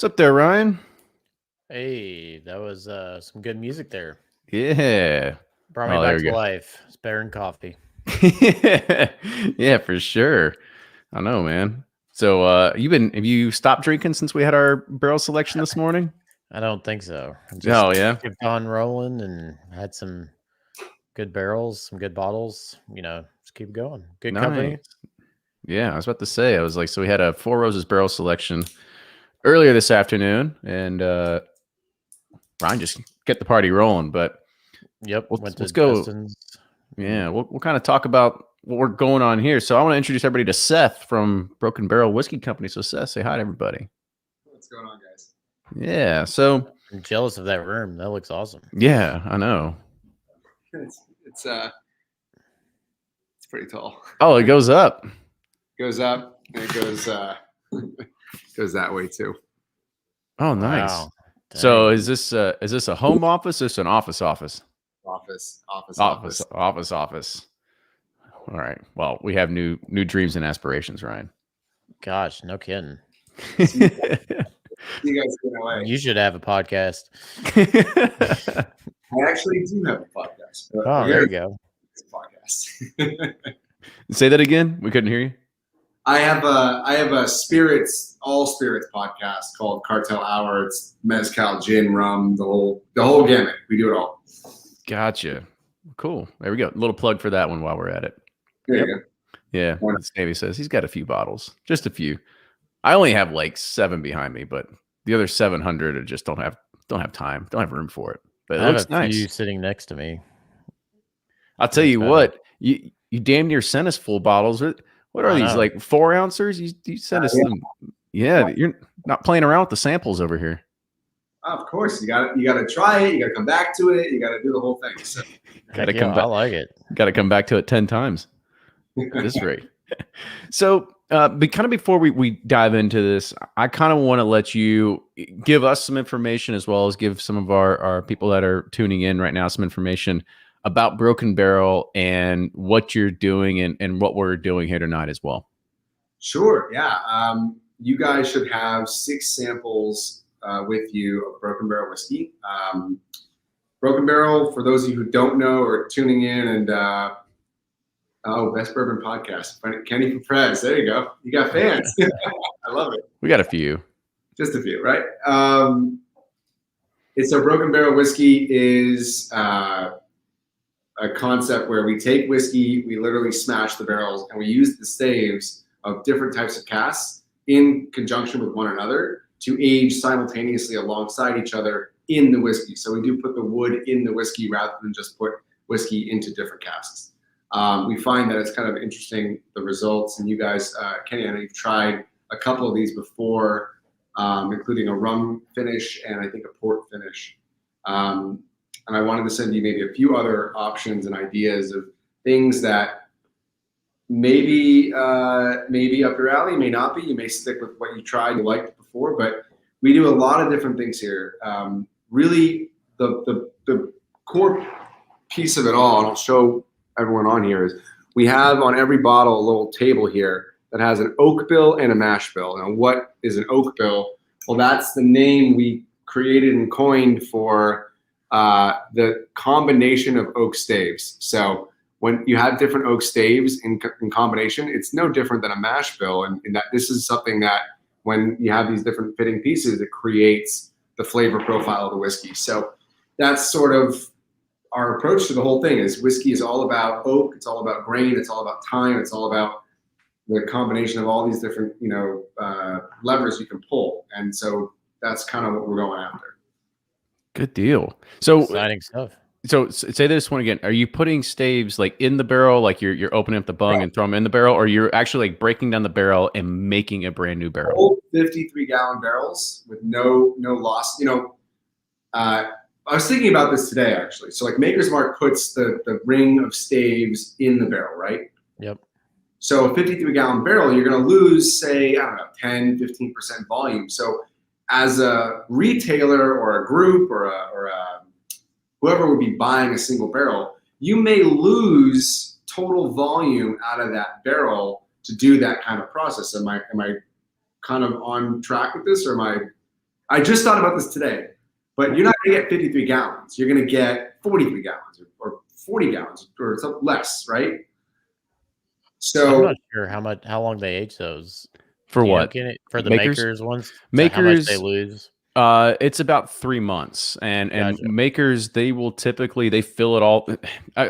What's up there, Ryan? Hey, that was some good music there. Yeah. Brought me back to life. It's better than coffee. Yeah, for sure. I know, man. So have you stopped drinking since we had our barrel selection this morning? I don't think so. Yeah. Kept on rolling and had some good barrels, some good bottles. Just keep going. Good company. Yeah, I was about to say, so we had a Four Roses barrel selection earlier this afternoon, and Ryan just get the party rolling. But yep, let's go. Justin's. Yeah, we'll kind of talk about what we're going on here. So I want to introduce everybody to Seth from Broken Barrel Whiskey Company. So Seth, say hi to everybody. What's going on, guys? Yeah, so I'm jealous of that room. That looks awesome. Yeah, I know. It's pretty tall. Oh, it goes up. Goes up, and it goes goes that way too. Oh, nice. Wow. So is this a home office or is this an office? Office. All right. Well, we have new dreams and aspirations, Ryan. Gosh, no kidding. You guys get away. You should have a podcast. I actually do have a podcast. Oh, there you go. It's a podcast. Say that again. We couldn't hear you. I have a all spirits podcast called Cartel Hour. It's mezcal, gin, rum, the whole gamut. We do it all. Gotcha. Cool. There we go. A little plug for that one while we're at it. There you go. Yeah. Davey says he's got a few bottles, just a few. I only have like 7 behind me, but the other 700 are just don't have time, don't have room for it. But it looks nice. You sitting next to me. I'll tell you what, you damn near sent us full bottles. What are these, like 4 ounces? You sent us them. Yeah, you're not playing around with the samples over here. Of course, you got to try it. You got to come back to it. You got to do the whole thing. So. Got to come back. I like it. Got to come back to it 10 times. At this rate. So but kind of before we dive into this, I kind of want to let you give us some information as well as give some of our people that are tuning in right now some information about Broken Barrel and what you're doing and what we're doing here tonight as well. Sure. Yeah. You guys should have 6 samples with you of Broken Barrel whiskey. Broken Barrel, for those of you who don't know or tuning in, and Best Bourbon Podcast, Kenny from Prez. There you go. You got fans. I love it. We got a few. Just a few, right? It's a Broken Barrel whiskey is a concept where we take whiskey, we literally smash the barrels, and we use the staves of different types of casks in conjunction with one another to age simultaneously alongside each other in the whiskey. So we do put the wood in the whiskey rather than just put whiskey into different casks. We find that it's kind of interesting, the results. And you guys, Kenny, I know you've tried a couple of these before, including a rum finish and I think a port finish. And I wanted to send you maybe a few other options and ideas of things that maybe up your alley, may not be. You may stick with what you tried, you liked before, but we do a lot of different things here. Really, the core piece of it all, and I'll show everyone on here, is we have on every bottle a little table here that has an oak bill and a mash bill. Now, what is an oak bill? Well, that's the name we created and coined for the combination of oak staves. So when you have different oak staves in combination, it's no different than a mash bill. And that this is something that when you have these different fitting pieces, it creates the flavor profile of the whiskey. So that's sort of our approach to the whole thing. Is whiskey is all about oak, it's all about grain, it's all about time, it's all about the combination of all these different, levers you can pull. And so that's kind of what we're going after. Good deal. So Exciting stuff. So say this one again. Are you putting staves like in the barrel, like you're opening up the bung and throw them in the barrel, or you're actually like breaking down the barrel and making a brand new barrel? Old 53-gallon barrels with no loss. I was thinking about this today actually. So like Maker's Mark puts the ring of staves in the barrel, right? Yep. So a 53-gallon barrel, you're going to lose, say, 10, 15% volume. So as a retailer or a group or whoever would be buying a single barrel, you may lose total volume out of that barrel to do that kind of process. Am I kind of on track with this, or I just thought about this today, but you're not going to get 53 gallons. You're going to get 43 gallons or 40 gallons or something less, right? So I'm not sure how long they age those. For what? For the makers ones? Makers, how much they lose? It's about 3 months, and Gotcha. Makers, they will typically, they fill it all.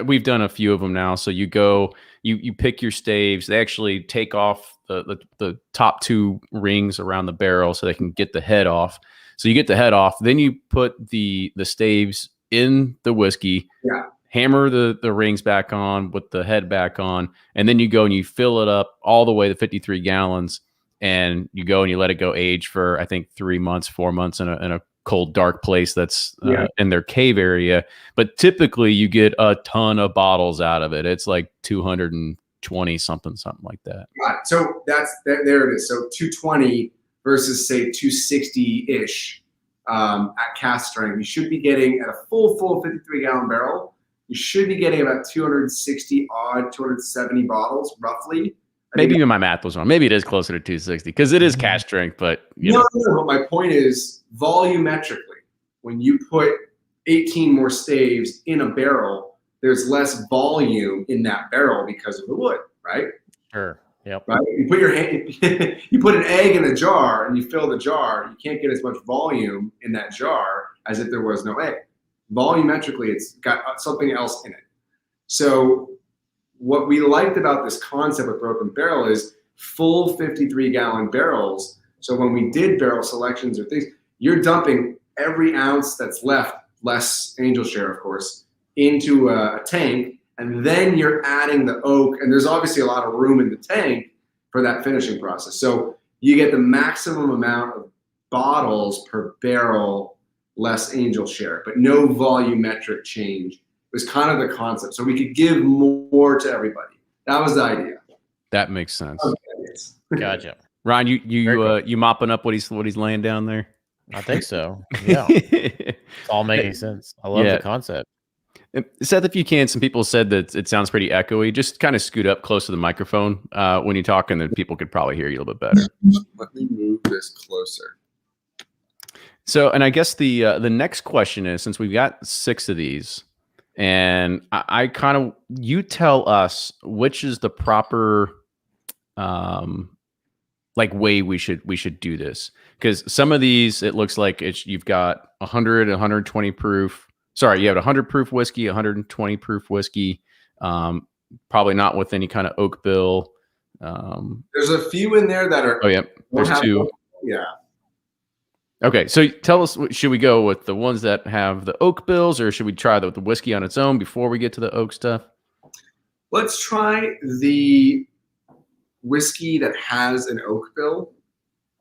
We've done a few of them now. So you go, you pick your staves. They actually take off the top 2 rings around the barrel so they can get the head off. So you get the head off, then you put the staves in the whiskey. Yeah. Hammer the rings back on with the head back on, and then you go and you fill it up all the way to 53 gallons, and you go and you let it go age for, I think, 3 months, 4 months in a cold, dark place that's in their cave area. But typically you get a ton of bottles out of it. It's like 220 something like that. Right. So there it is. So 220 versus say 260-ish at cask strength. You should be getting at a full 53-gallon barrel. You should be getting about 270 bottles, roughly. Maybe even my math was wrong. Maybe it is closer to 260 because it is cask strength. But no. But my point is, volumetrically, when you put 18 more staves in a barrel, there's less volume in that barrel because of the wood, right? Sure. Yep. Right. You put you put an egg in a jar and you fill the jar. You can't get as much volume in that jar as if there was no egg. Volumetrically, it's got something else in it. So what we liked about this concept with Broken Barrel is full 53-gallon barrels. So when we did barrel selections or things, you're dumping every ounce that's left, less angel share, of course, into a tank, and then you're adding the oak, and there's obviously a lot of room in the tank for that finishing process. So you get the maximum amount of bottles per barrel, less angel share, but no volumetric change. It was kind of the concept. So we could give more to everybody. That was the idea. That makes sense. Okay. Gotcha. Ryan, Very cool. you mopping up what he's laying down there? I think so. Yeah. It's all making sense. I love Yeah. the concept. Seth, if you can, some people said that it sounds pretty echoey. Just kind of scoot up close to the microphone when you talk, and then people could probably hear you a little bit better. Let me move this closer. So, and I guess the next question is, since we've got 6 of these, and I kind of, you tell us which is the proper like way we should do this, because some of these it looks like you've got 100, 120 proof. Sorry, you have 100 proof whiskey, 120 proof whiskey. Probably not with any kind of oak bill. There's a few in there that are. Oh yeah, there's 2. Yeah. Okay, so tell us, should we go with the ones that have the oak bills, or should we try the whiskey on its own before we get to the oak stuff? Let's try the whiskey that has an oak bill.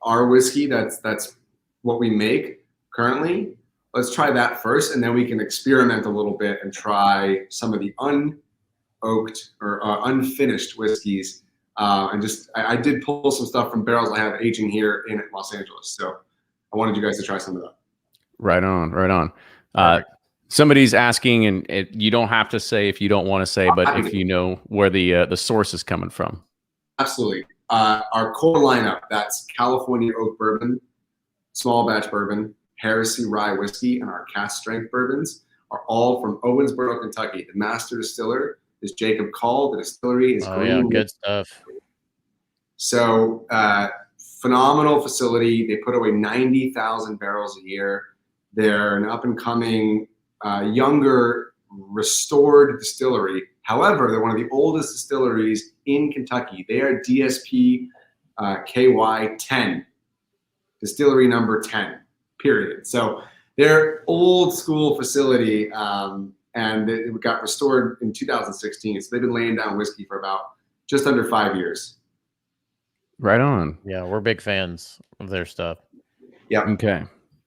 Our whiskey, that's what we make currently. Let's try that first, and then we can experiment a little bit and try some of the unoaked or unfinished whiskeys. And I did pull some stuff from barrels I have aging here in Los Angeles. So I wanted you guys to try some of that. Right on. Somebody's asking, and you don't have to say if you don't want to say, but if you know where the source is coming from. Absolutely. Our core lineup, that's California oak bourbon, small batch bourbon, Heresy rye whiskey, and our cask strength bourbons are all from Owensboro, Kentucky. The master distiller is Jacob Call. The distillery is Green. Good stuff. So phenomenal facility. They put away 90,000 barrels a year. They're an up-and-coming, younger, restored distillery. However, they're one of the oldest distilleries in Kentucky. They are DSP KY 10, distillery number 10, period. So they're old school facility, and it got restored in 2016. So they've been laying down whiskey for about just under 5 years. Right on. Yeah, we're big fans of their stuff. Yeah. Okay.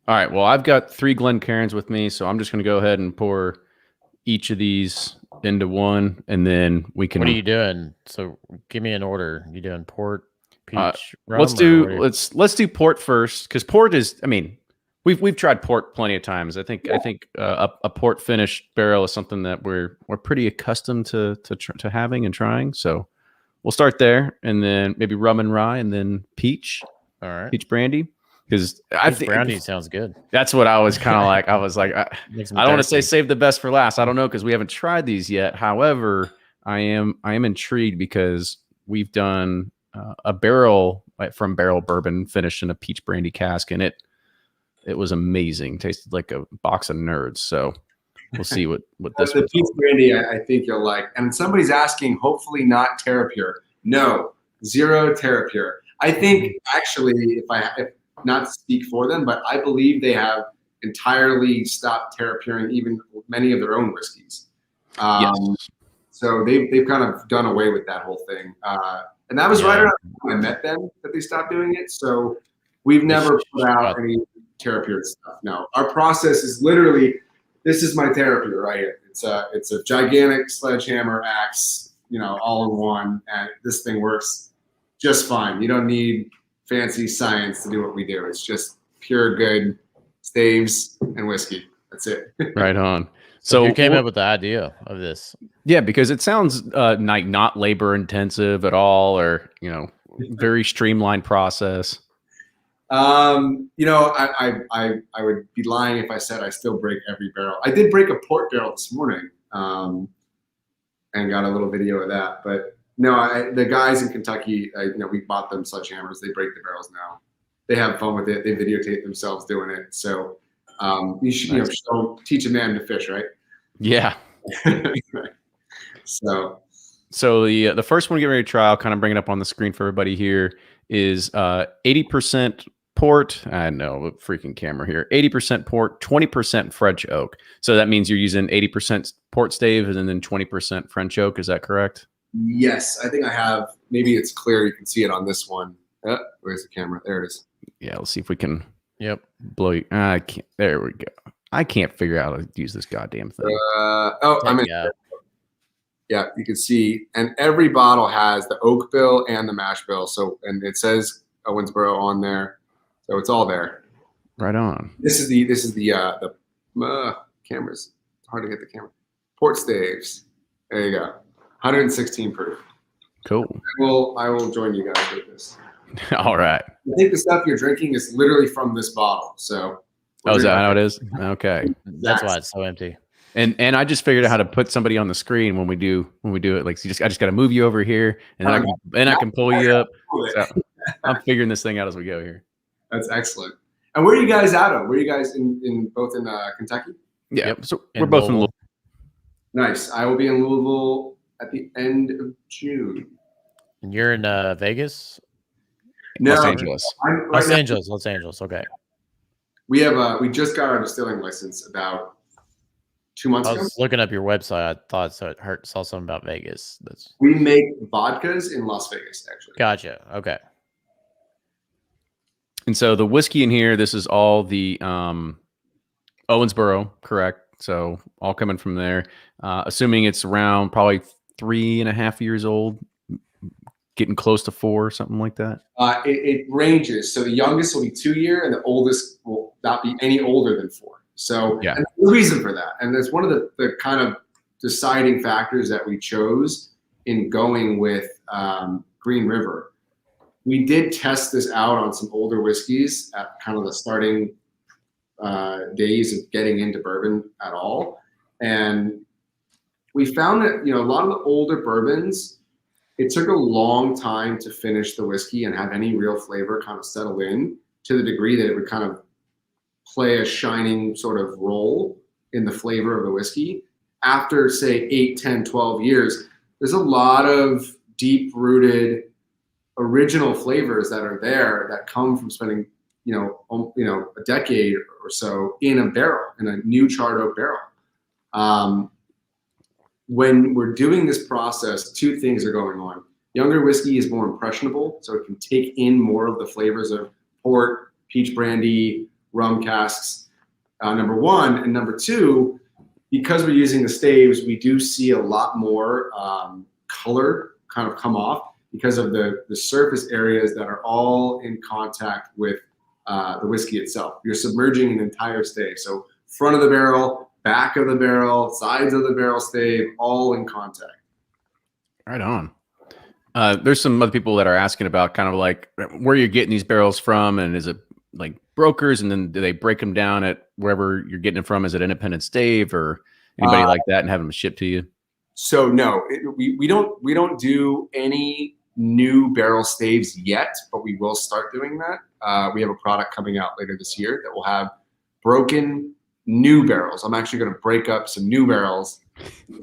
All right. Well, I've got 3 Glencairns with me, so I'm just going to go ahead and pour each of these into one, and then we can. What are you doing? So give me an order. You doing port, peach, rum? Let's do port first, because port is. I mean, we've tried port plenty of times. I think a port finished barrel is something that we're pretty accustomed to having and trying. So we'll start there, and then maybe rum and rye, and then peach. All right, peach brandy. Because I think brandy sounds good. That's what I was kind of like. I was like, I don't want to say save the best for last. I don't know, because we haven't tried these yet. However, I am intrigued because we've done a barrel from barrel bourbon finished in a peach brandy cask, and it was amazing. Tasted like a box of nerds. So we'll see what this. The peach brandy, I think you'll like. And somebody's asking, hopefully not TerraPure. No, 0 TerraPure. I think actually, if not to speak for them, but I believe they have entirely stopped TerraPuring even many of their own whiskeys. Yes. So they've kind of done away with that whole thing. And that was right around when I met them that they stopped doing it. So we've never put out any TerraPure stuff. No, our process is literally, this is my TerraPure right here. It's a gigantic sledgehammer axe, all in one, and this thing works just fine. You don't need fancy science to do what we do. It's just pure good staves and whiskey. That's it. Right on. So you came up with the idea of this? Yeah, because it sounds like not labor intensive at all, or very streamlined process. I would be lying if I said I still break every barrel. I did break a port barrel this morning, and got a little video of that, but. No, the guys in Kentucky, we bought them sledgehammers. They break the barrels now. They have fun with it. They videotape themselves doing it. So you should teach a man to fish, right? Yeah. So the first one we're getting ready to try, I'll kind of bring it up on the screen for everybody here, is 80% port. I know, freaking camera here. 80% port, 20% French oak. So that means you're using 80% port stave and then 20% French oak. Is that correct? Yes, I think I have. Maybe it's clear. You can see it on this one. Where's the camera? There it is. Yeah, let's see if we can. Yep. Blow you. I can't. There we go. I can't figure out how to use this goddamn thing. I'm in. Yeah, you can see, and every bottle has the oak bill and the mash bill. So, and it says Owensboro on there, so it's all there. Right on. This is the cameras. It's hard to get the camera. Port staves. There you go. 116 proof. Cool. I will join you guys with this. All right. I think the stuff you're drinking is literally from this bottle. So. Oh, is that how it is? Okay. That's why it's so empty. And I just figured out how to put somebody on the screen when we do it. Like I just got to move you over here, and then I can pull you up. So I'm figuring this thing out as we go here. That's excellent. And where are you guys out of? Where are you guys in both in Kentucky? Yeah. Yep. So we're both in Louisville. Nice. I will be in Louisville at the end of June. And you're in Vegas? No, Los Angeles. Los Angeles. Okay. We have we just got our distilling license about 2 months ago. I was looking up your website. I thought saw something about Vegas. We make vodkas in Las Vegas, actually. Gotcha. Okay. And so the whiskey in here, this is all the Owensboro, correct? So all coming from there. Assuming it's around probably 3.5 years old, getting close to 4, something like that. It ranges. So the youngest will be 2 year, and the oldest will not be any older than 4. So yeah, and there's a reason for that, and that's one of the kind of deciding factors that we chose in going with Green River. We did test this out on some older whiskeys at kind of the starting days of getting into bourbon at all. And we found that, a lot of the older bourbons, it took a long time to finish the whiskey and have any real flavor kind of settle in to the degree that it would kind of play a shining sort of role in the flavor of the whiskey. After, say, 8, 10, 12 years, there's a lot of deep-rooted original flavors that are there that come from spending, a decade or so in a barrel, in a new charred oak barrel. When we're doing this process, 2 things are going on. Younger whiskey is more impressionable, so it can take in more of the flavors of port, peach brandy, rum casks, number 1. And number 2, because we're using the staves, we do see a lot more color kind of come off because of the surface areas that are all in contact with the whiskey itself. You're submerging an entire stave. So front of the barrel, back of the barrel, sides of the barrel stave, all in contact. Right on. There's some other people that are asking about kind of like where you're getting these barrels from, and is it like brokers, and then do they break them down at wherever you're getting it from? Is it independent stave or anybody like that, and have them shipped to you? So no, we don't do any new barrel staves yet, but we will start doing that. We have a product coming out later this year that will have broken new barrels. I'm actually going to break up some new barrels.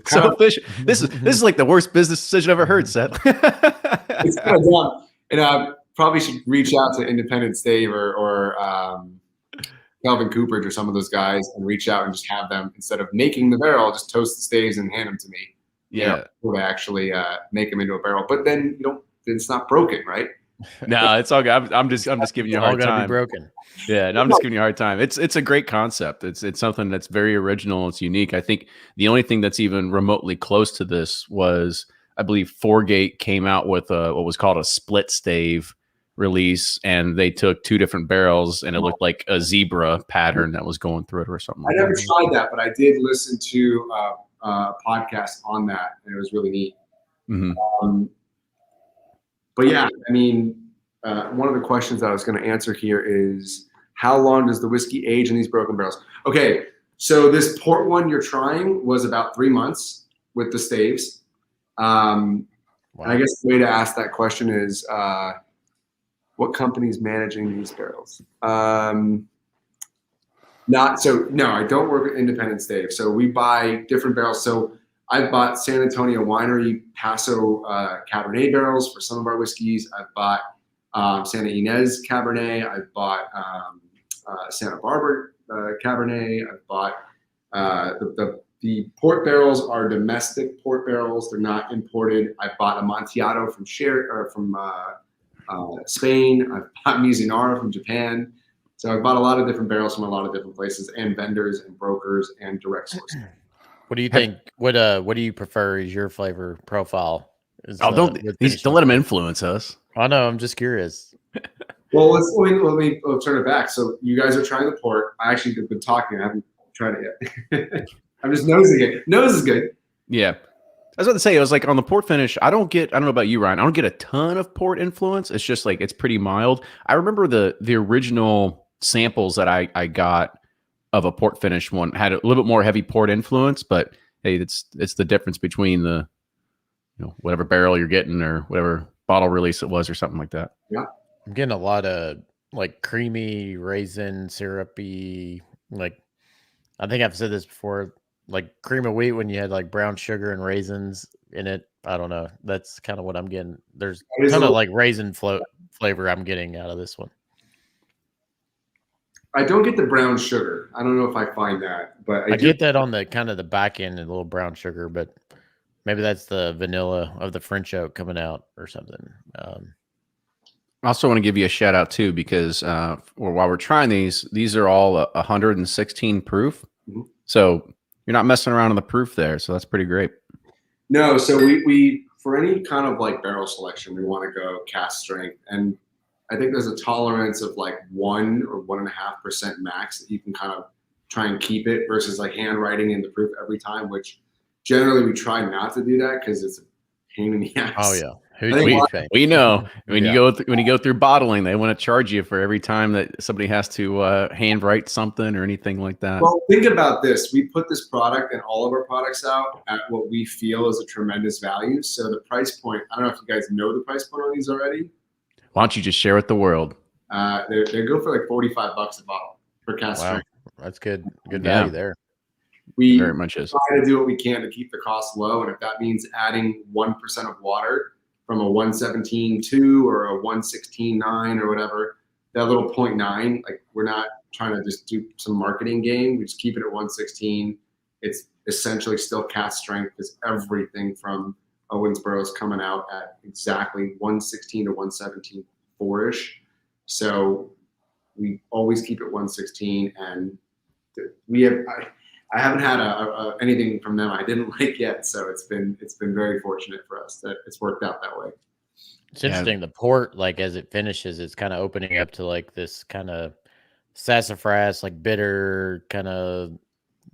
So efficient. This is like the worst business decision I've ever heard, Seth. It's kind of dumb. And I probably should reach out to Independent Stave or Calvin Cooperage or some of those guys and reach out and just have them, instead of making the barrel, just toast the staves and hand them to me. Yeah. To actually make them into a barrel. But then it's not broken, right? No, it's all good. I'm just giving you a hard time. Be broken. Yeah, and I'm just giving you a hard time. It's a great concept. It's something that's very original. It's unique. I think the only thing that's even remotely close to this was, I believe, Foregate came out with what was called a split stave release, and they took 2 different barrels, and it looked like a zebra pattern that was going through it or something. I never tried that, but I did listen to a podcast on that, and it was really neat. Mm-hmm. But yeah, I mean, one of the questions that I was going to answer here is, how long does the whiskey age in these broken barrels? Okay, so this port one you're trying was about 3 months with the staves. Wow. I guess the way to ask that question is, what company is managing these barrels? No, I don't work with Independent Stave. So we buy different barrels. So I've bought San Antonio Winery Paso Cabernet barrels for some of our whiskeys. I've bought Santa Ynez Cabernet. I've bought Santa Barbara Cabernet. I've bought the port barrels are domestic port barrels. They're not imported. I've bought Amontillado from Spain. I've bought Mizunara from Japan. So I've bought a lot of different barrels from a lot of different places, and vendors and brokers and direct sourcing. What do you think? What do you prefer is your flavor profile? Don't let them influence us. I know. I'm just curious. Well, let me turn it back. So you guys are trying the port. I actually have been talking. I haven't tried it yet. I'm just nosing it. Nose is good. Yeah. I was about to say, it was like on the port finish, I don't know about you, Ryan. I don't get a ton of port influence. It's just like, it's pretty mild. I remember the original samples that I got of a port finish one had a little bit more heavy port influence, but hey, it's the difference between the, whatever barrel you're getting or whatever bottle release it was or something like that. Yeah. I'm getting a lot of like creamy raisin syrupy, like I think I've said this before, like cream of wheat when you had like brown sugar and raisins in it. I don't know. That's kind of what I'm getting. There's a ton of like raisin flavor I'm getting out of this one. I don't get the brown sugar. I don't know if I find that, but I get that on the kind of the back end and a little brown sugar, but maybe that's the vanilla of the French oak coming out or something. I also want to give you a shout out too, because while we're trying these are all 116 proof. Mm-hmm. So you're not messing around on the proof there. So that's pretty great. No, so we for any kind of like barrel selection, we want to go cask strength. And I think there's a tolerance of like 1 or 1.5% max that you can kind of try and keep it versus like handwriting in the proof every time, which generally we try not to do that because it's a pain in the ass. Oh yeah. We know when you go through bottling, they want to charge you for every time that somebody has to handwrite something or anything like that. Well, think about this. We put this product and all of our products out at what we feel is a tremendous value. So the price point, I don't know if you guys know the price point on these already. Why don't you just share with the world? They go for like $45 a bottle for cask strength. That's good value there. We very much is. Try to do what we can to keep the cost low, and if that means adding 1% of water from a 117.2 or a 116.9 or whatever, that little 0.9, like we're not trying to just do some marketing game. We just keep it at 116. It's essentially still cask strength because everything from Owensboro is coming out at exactly 116 to 117 4-ish. So we always keep it 116, and I haven't had anything from them I didn't like yet, so it's been very fortunate for us that it's worked out that way. It's interesting. The port, like as it finishes, it's kind of opening up to like this kind of sassafras, like bitter kind of.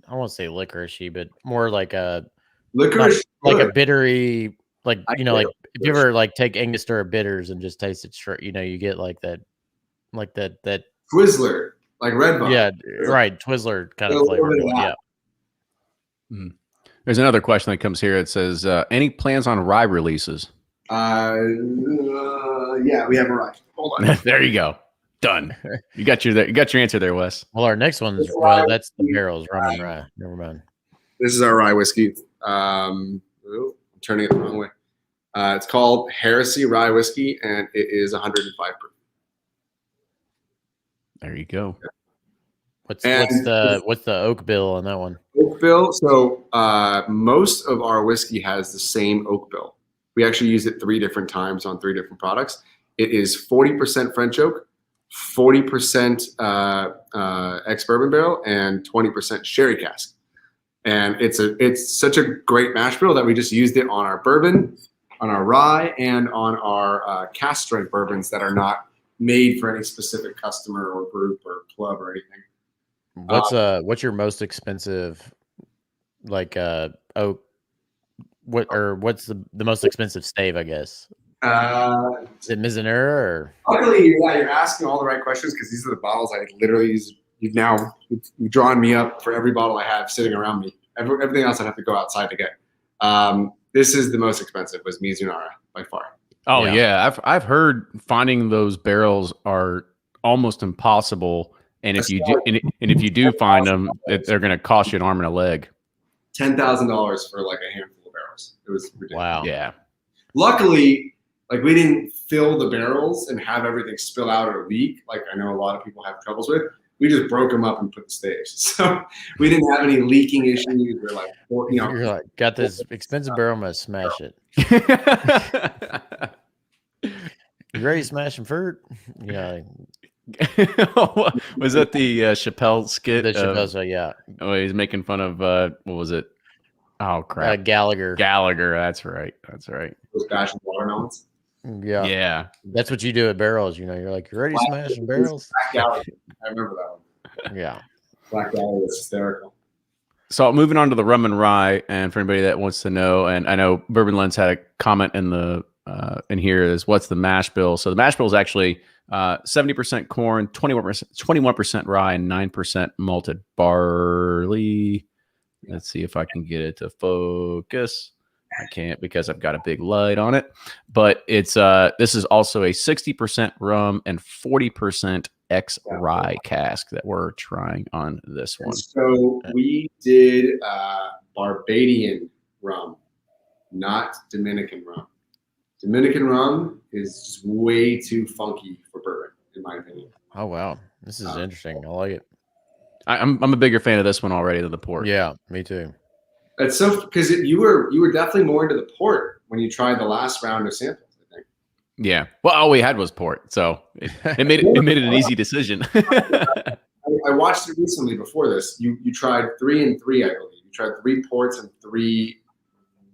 I won't say licoricey, but more like a licorice, like a bittery, like like if you ever like take Angostura bitters and just taste it straight, you get like that Twizzler, like Red Bud. Yeah, right, Twizzler kind of flavor. Yeah. There's another question that comes here. It says, any plans on rye releases? Yeah, we have a rye. Hold on. There you go. Done. You got your answer there, Wes. Well, our next one's that's the barrels, rum and rye. Never mind. This is our rye whiskey. I'm turning it the wrong way. It's called Heresy Rye Whiskey, and it is 105 proof. There you go. What's the oak bill on that one? Oak bill. So most of our whiskey has the same oak bill. We actually use it 3 different times on 3 different products. It is 40% French oak, 40% ex-bourbon barrel, and 20% sherry cask. And it's such a great mash bill that we just used it on our bourbon, on our rye, and on our cask strength bourbons that are not made for any specific customer or group or club or anything. What's your most expensive like oak? What's the most expensive stave? I guess. Is it Mizunera or? Luckily, you're asking all the right questions because these are the bottles I literally use. You've drawn me up for every bottle I have sitting around me. Everything else I'd have to go outside to get. This is the most expensive. Was Mizunara by far. Oh yeah. I've heard finding those barrels are almost impossible. And if you do find them, they're going to cost you an arm and a leg. $10,000 for like a handful of barrels. It was ridiculous. Wow. Yeah. Luckily, like we didn't fill the barrels and have everything spill out or leak. Like I know a lot of people have troubles with. We just broke them up and put the staves. So we didn't have any leaking issues. We're like, you're like, got this expensive barrel, I'm gonna smash it. You ready to smash some fruit? Yeah. Was that the Chappelle skit? The Chappelle, yeah. Oh, he's making fun of what was it? Oh crap, Gallagher. Gallagher. That's right. That's right. Those bashing watermelons. Yeah. Yeah. That's what you do at barrels. You know, you're like, you're ready smashing barrels. Black Gallagher. I remember that one. Yeah. Black Gallagher was hysterical. So moving on to the rum and rye, and for anybody that wants to know, and I know Bourbon Lens had a comment in the in here is what's the mash bill. So the mash bill is actually 70% corn, 21% rye, and 9% malted barley. Let's see if I can get it to focus. I can't because I've got a big light on it. But it's this is also a 60% rum and 40% X rye cask that we're trying on this one. So we did Barbadian rum, not Dominican rum. Dominican rum is just way too funky for bourbon, in my opinion. Oh wow, this is interesting. I like it. I'm a bigger fan of this one already than the port. Yeah, me too. That's so because you were definitely more into the port when you tried the last round of samples, I think. Yeah. Well, all we had was port, so it made it an easy decision. I watched it recently before this. You tried 3 and 3, I believe. You tried 3 ports and 3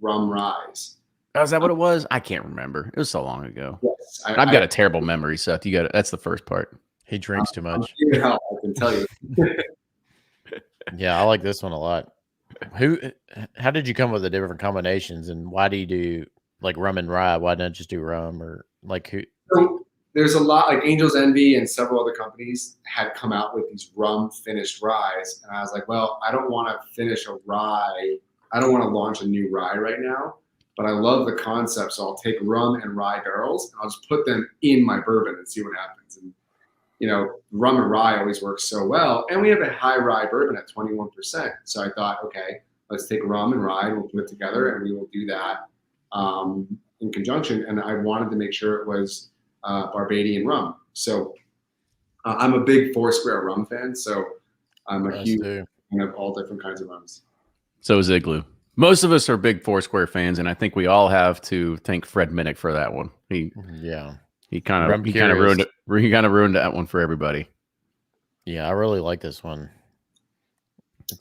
rum ryes. Oh, is that what it was? I can't remember. It was so long ago. Yes, I've got a terrible memory, Seth. You got it. That's the first part. He drinks too much. I'm here to help, I can tell you. Yeah, I like this one a lot. How did you come up with the different combinations, and why do you do like rum and rye? Why not just do rum or like who? So there's a lot like Angel's Envy and several other companies had come out with these rum finished ryes, and I was like, well, I don't want to finish a rye. I don't want to launch a new rye right now, but I love the concept, so I'll take rum and rye barrels and I'll just put them in my bourbon and see what happens. And you know, rum and rye always works so well, and we have a high rye bourbon at 21%. So I thought, okay, let's take rum and rye and we'll put it together, and we will do that in conjunction. And I wanted to make sure it was Barbadian rum. So I'm a big Foursquare rum fan, so I'm a huge fan of all different kinds of rums. So is Igloo. Most of us are big Foursquare fans, and I think we all have to thank Fred Minnick for that one. He kind of ruined it. He kind of ruined that one for everybody. Yeah, I really like this one.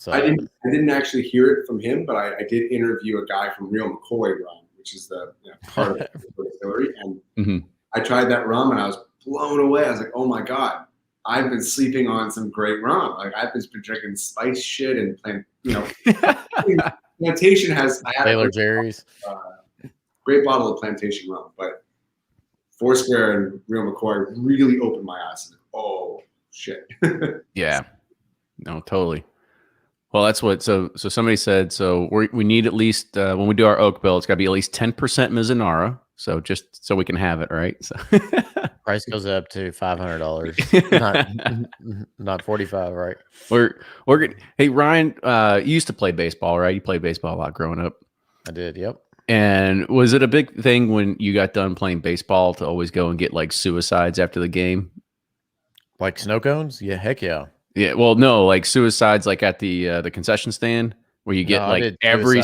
I didn't actually hear it from him, but I did interview a guy from Real McCoy Rum, which is the part of the distillery, and I tried that rum and I was blown away. I was like, oh my god, I've been sleeping on some great rum. Like I've just been drinking spice shit and Plantation has Taylor Jerry's great bottle of Plantation rum, but Foursquare and Real McCoy really opened my eyes. Like, oh shit. Yeah, no, totally. Well, that's what. So somebody said. So we need at least when we do our oak bill, it's got to be at least 10% Mizunara. So just so we can have it, right? So price goes up to $500, not 45, right? We're good. Hey Ryan, you used to play baseball, right? You played baseball a lot growing up. I did. Yep. And was it a big thing when you got done playing baseball to always go and get like suicides after the game? Like snow cones? Yeah, heck yeah. Yeah, well, no, like suicides, like at the concession stand, where you get every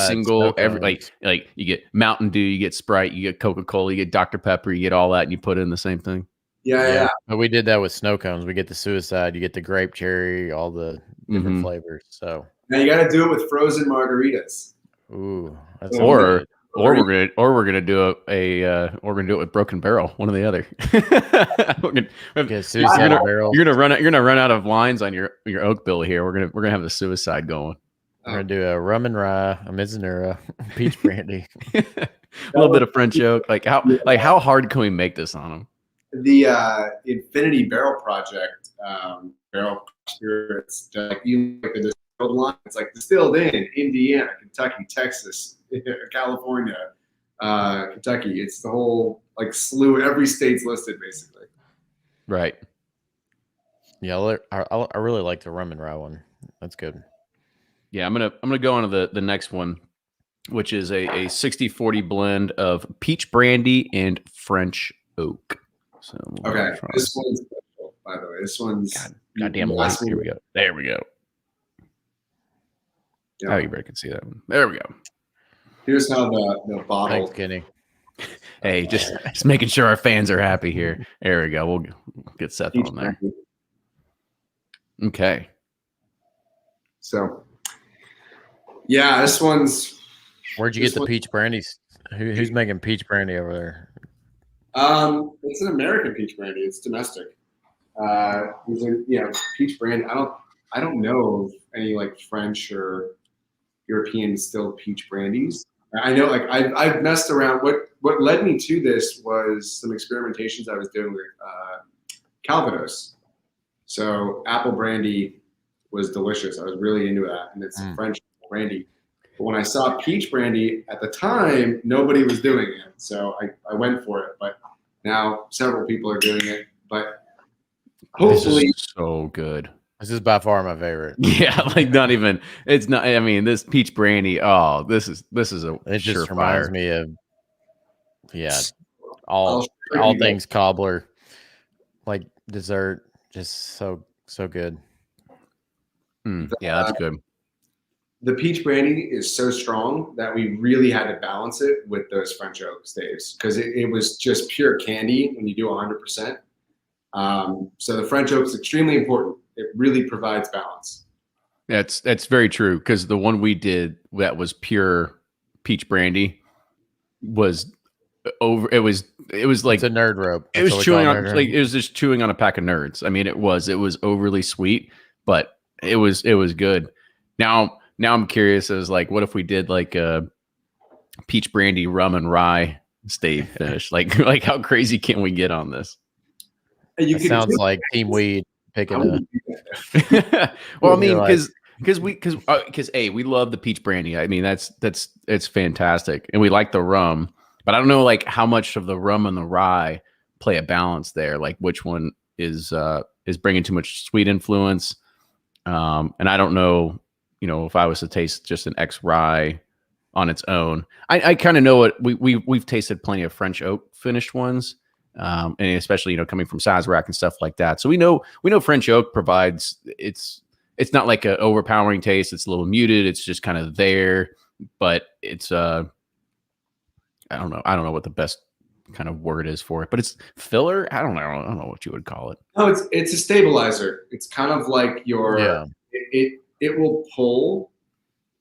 like you get Mountain Dew, you get Sprite, you get Coca-Cola, you get Dr. Pepper, you get all that, and you put it in the same thing. Yeah. But we did that with snow cones. We get the suicide, you get the grape cherry, all the different flavors. So now you got to do it with frozen margaritas. Ooh, that's or we're gonna do it with Broken Barrel, one or the other. You're gonna run out of lines on your oak bill here. We're gonna have the suicide going. We're gonna do a rum and rye, a Mizunara, peach brandy, a little bit of French oak. Like how hard can we make this on them? The Infinity Barrel Project, barrel spirits, like the distilled line. It's like distilled in Indiana, Kentucky, Texas, California, Kentucky. It's the whole like slew. Every state's listed basically. Right. Yeah, I really like the rum and rye one. That's good. Yeah, I'm gonna go on to the next one, which is a 60-40 blend of peach brandy and French oak. So okay, this one's special, by the way. This one's goddamn light. Here we go. There we go. Yeah. Oh, you better can see that one. There we go. Here's how the bottle. Thanks, Kenny. Hey, just making sure our fans are happy here. There we go. We'll get Seth on there. Okay. So, yeah, this one's Where'd you This get the one- peach brandies? Who's making peach brandy over there? It's an American peach brandy. It's domestic. These are, peach brandy. I don't know of any like French or European distilled peach brandies. I know, like I've messed around. What led me to this was some experimentations I was doing with Calvados. So apple brandy was delicious. I was really into that, and it's French brandy. But when I saw peach brandy at the time, nobody was doing it, so I went for it. But now several people are doing it. But hopefully, this is so good. This is by far my favorite. Yeah, like not even. It's not. I mean, this peach brandy. Oh, this is a. It just surefire. reminds me of I'll show all you things cobbler, like dessert. Just so good. Yeah, that's good. the peach brandy is so strong that we really had to balance it with those French oak staves because it was just pure candy when you do 100%. So the French oak is extremely important. It really provides balance. That's very true because the one we did that was pure peach brandy was over. It was like It's a nerd rope. it was chewing on like it was just chewing on a pack of nerds. I mean, it was overly sweet, but it was good. Now I'm curious as like, what if we did like a peach brandy rum and rye stave finish? like how crazy can we get on this? It sounds like Team Weed picking a. Well, I mean, because we love the peach brandy. I mean, it's fantastic, and we like the rum. But I don't know, like, how much of the rum and the rye play a balance there. Like, which one is bringing too much sweet influence? And I don't know, if I was to taste just an X rye on its own. I kind of know what we've tasted plenty of French oak finished ones, and especially coming from Sazerac and stuff like that. So we know French oak provides it's not like an overpowering taste. It's a little muted. It's just kind of there, but it's I don't know what the best kind of word is for it, but it's filler. I don't know what you would call it. No, it's a stabilizer. It's kind of like it will pull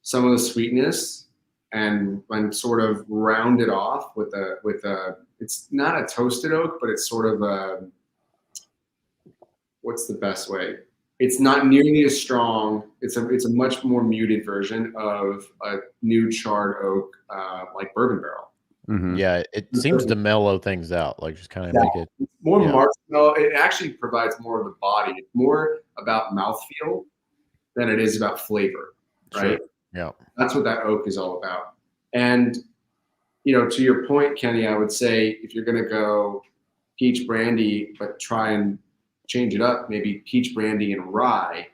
some of the sweetness and sort of round it off with a it's not a toasted oak, but it's sort of a, what's the best way? It's not nearly as strong. It's a much more muted version of a new charred oak, like bourbon barrel. Mm-hmm. Yeah, it seems to mellow things out, like just kind of make it more marshmallow. It actually provides more of the body. It's more about mouthfeel than it is about flavor, right? Sure. Yeah, that's what that oak is all about. And to your point, Kenny, I would say if you're going to go peach brandy, but try and change it up, maybe peach brandy and rye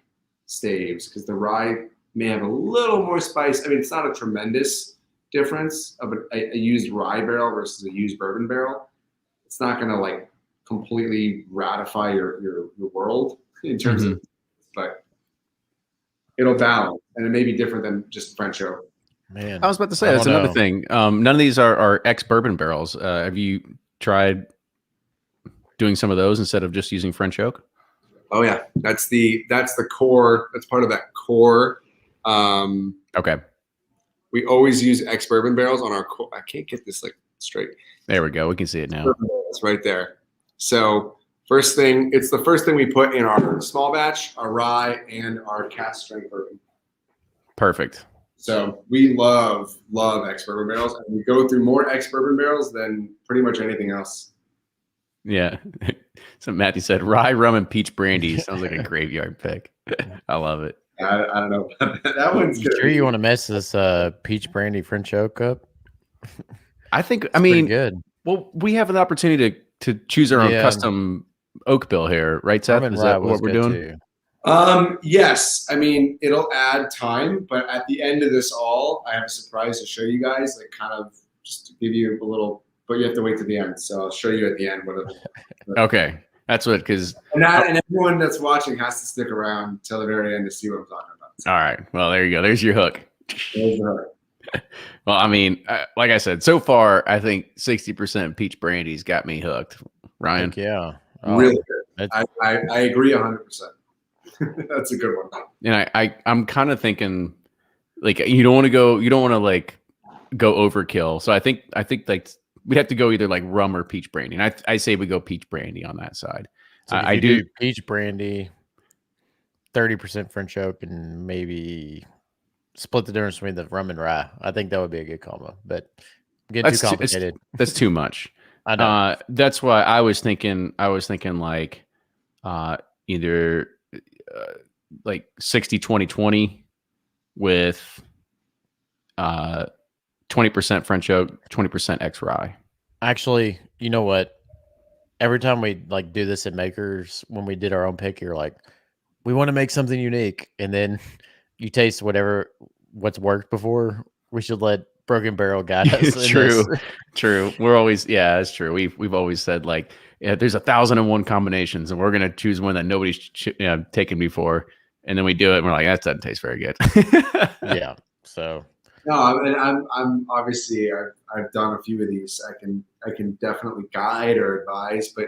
staves, because the rye may have a little more spice. I mean, it's not a tremendous difference of a used rye barrel versus a used bourbon barrel. It's not going to like completely ratify your world in terms of, but it'll balance, and it may be different than just French oak. Man, I was about to say that's another thing. None of these are ex bourbon barrels. Have you tried doing some of those instead of just using French oak? Oh yeah, that's the core. That's part of that core. Okay. We always use ex bourbon barrels on our core. I can't get this like straight. There we go. We can see it now. It's right there. So it's the first thing we put in our small batch, our rye, and our cask strength bourbon. Perfect. So we love ex bourbon barrels, and we go through more ex bourbon barrels than pretty much anything else. Yeah. So Matthew said rye, rum, and peach brandy sounds like a graveyard pick. I love it. I don't know. That one's good. Sure, you want to mess this peach brandy French oak up? I think. I mean, good. Well, we have an opportunity to choose our own custom oak bill here, right, Seth? Is that what we're doing? Yes. I mean, it'll add time, but at the end of this all, I have a surprise to show you guys. Like, kind of just to give you a little, but you have to wait to the end. So I'll show you at the end what it. Okay, that's what because and everyone that's watching has to stick around till the very end to see what I'm talking about. So. All right. Well, there you go. There's your hook. There's the hook. Well, I mean, like I said, so far, I think 60% peach brandy's got me hooked. Ryan? Yeah. Really good. I agree 100%. That's a good one. And I'm kind of thinking, like, you don't want to like go overkill. So I think like we'd have to go either like rum or peach brandy. And I say we go peach brandy on that side. So if you do peach brandy, 30% French oak, and maybe split the difference between the rum and rye. I think that would be a good combo, but getting too complicated. That's too much. I know. That's why I was thinking like either like 60-20-20 with 20% French oak, 20% X rye. Actually, you know what? Every time we like do this at Makers, when we did our own pick, you're like, we want to make something unique, and then you taste what's worked before. We should let Broken Barrel guide us. True. We're always that's true. We've always said like there's 1,001 combinations, and we're gonna choose one that nobody's taken before, and then we do it, and we're like that doesn't taste very good. Yeah. So. No, and I'm obviously I've done a few of these. I can definitely guide or advise, but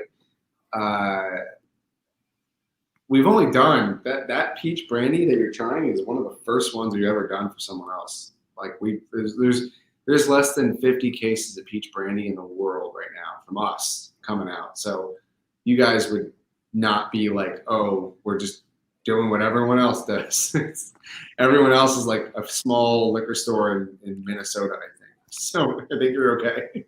we've only done that peach brandy that you're trying is one of the first ones we've ever done for someone else. Like there's less than 50 cases of peach brandy in the world right now from us coming out. So you guys would not be like, oh, we're just doing what everyone else does. Everyone else is like a small liquor store in Minnesota, I think. So I think you're okay.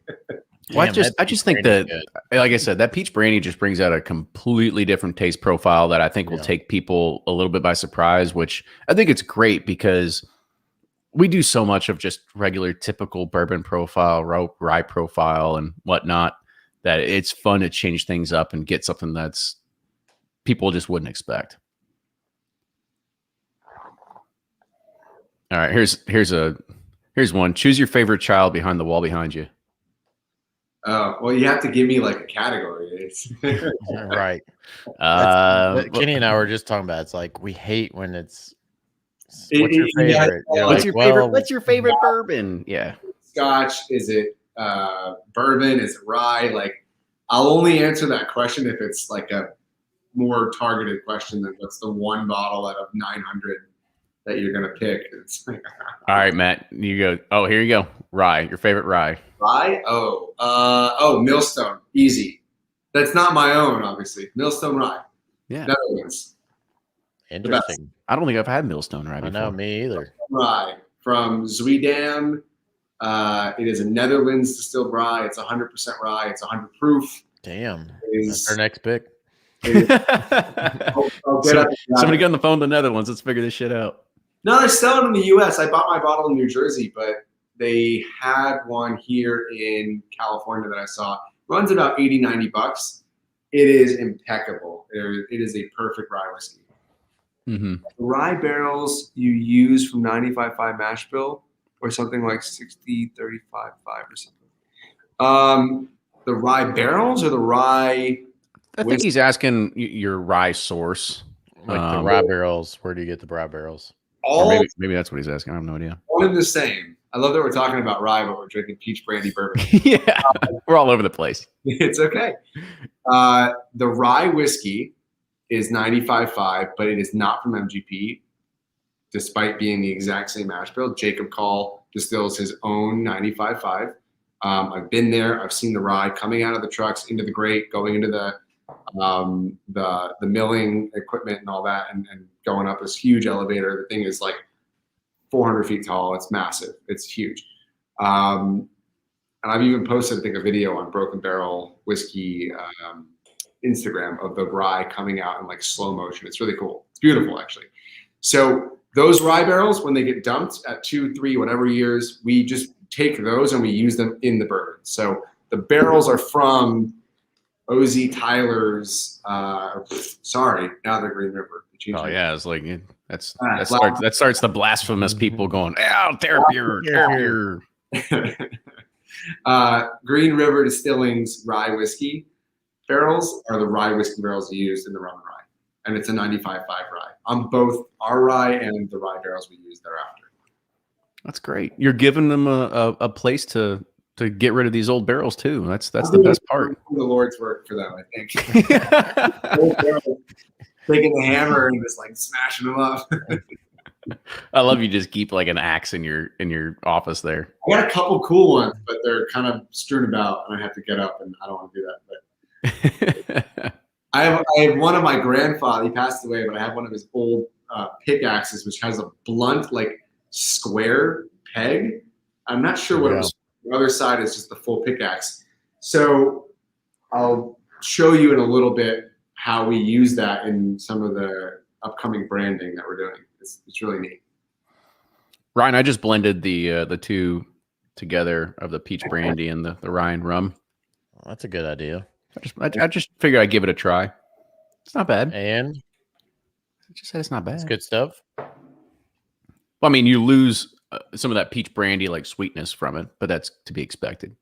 Well, I just think that, like I said, that peach brandy just brings out a completely different taste profile that I think will take people a little bit by surprise, which I think it's great because we do so much of just regular typical bourbon profile, rye profile and whatnot, that it's fun to change things up and get something that's people just wouldn't expect. All right, here's one. Choose your favorite child behind the wall behind you. Well, you have to give me like a category. Right. Kenny and I were just talking about. It's like we hate when it's. What's your favorite? What's your favorite bourbon? Yeah. Scotch? Is it bourbon? Is it rye? Like, I'll only answer that question if it's like a more targeted question than what's the one bottle out of 900 that you're gonna pick. It's like, all right, Matt, you go. Oh, here you go. Rye, your favorite rye. Rye? Oh, Millstone. Easy. That's not my own, obviously. Millstone rye. Yeah. Netherlands. Interesting. I don't think I've had Millstone rye before. I know, me either. Rye from Zuidam. It is a Netherlands distilled rye. It's 100% rye. It's 100 proof. Damn. That's our next pick. Somebody get on the phone to the Netherlands. Let's figure this shit out. No, they're selling in the U.S. I bought my bottle in New Jersey, but they had one here in California that I saw. Runs about $80-$90. It is impeccable. It is a perfect rye whiskey. Mm-hmm. The rye barrels you use from 95.5 mash bill or something like 60-35.5 or something. The rye barrels or the rye? I think he's asking your rye source. Like the rye barrels. Where do you get the rye barrels? Maybe that's what he's asking. I have no idea. One and the same. I love that we're talking about rye, but we're drinking peach brandy bourbon. Yeah, we're all over the place. It's okay. The rye whiskey is 95.5, but it is not from MGP, despite being the exact same mash bill. Jacob Call distills his own 95.5. I've been there. I've seen the rye coming out of the trucks into the grate, going into the milling equipment and all that, and going up this huge elevator. The thing is like 400 feet tall. It's massive. It's huge. And I've even posted, I think, a video on Broken Barrel Whiskey Instagram of the rye coming out in like slow motion. It's really cool. It's beautiful, actually. So those rye barrels, when they get dumped at 2, 3, whatever years, we just take those and we use them in the bourbon. So the barrels are from O.Z. Tyler's. Sorry, now they're Green River. Oh yeah, it's like that starts the blasphemous people going, "Oh, therapy." Green River Distilling's rye whiskey barrels are the rye whiskey barrels used in the rum and rye, and it's a 95.5 rye on both our rye and the rye barrels we use thereafter. That's great. You're giving them a place to get rid of these old barrels too. That's the best part. The Lord's work for them, I think. Taking the hammer and just like smashing them up. I love you just keep like an axe in your office there. I got a couple cool ones, but they're kind of strewn about, and I have to get up, and I don't want to do that. But I have one of my grandfather. He passed away, but I have one of his old pickaxes, which has a blunt, like square peg. I'm not sure what it was. The other side is just the full pickaxe. So I'll show you in a little bit how we use that in some of the upcoming branding that we're doing. It's really neat. Ryan, I just blended the two together of the peach brandy and the Ryan rum. Well, that's a good idea. I just figured I'd give it a try. It's not bad. And I just said it's not bad. it's good stuff. Well, I mean, you lose some of that peach brandy like sweetness from it, but that's to be expected.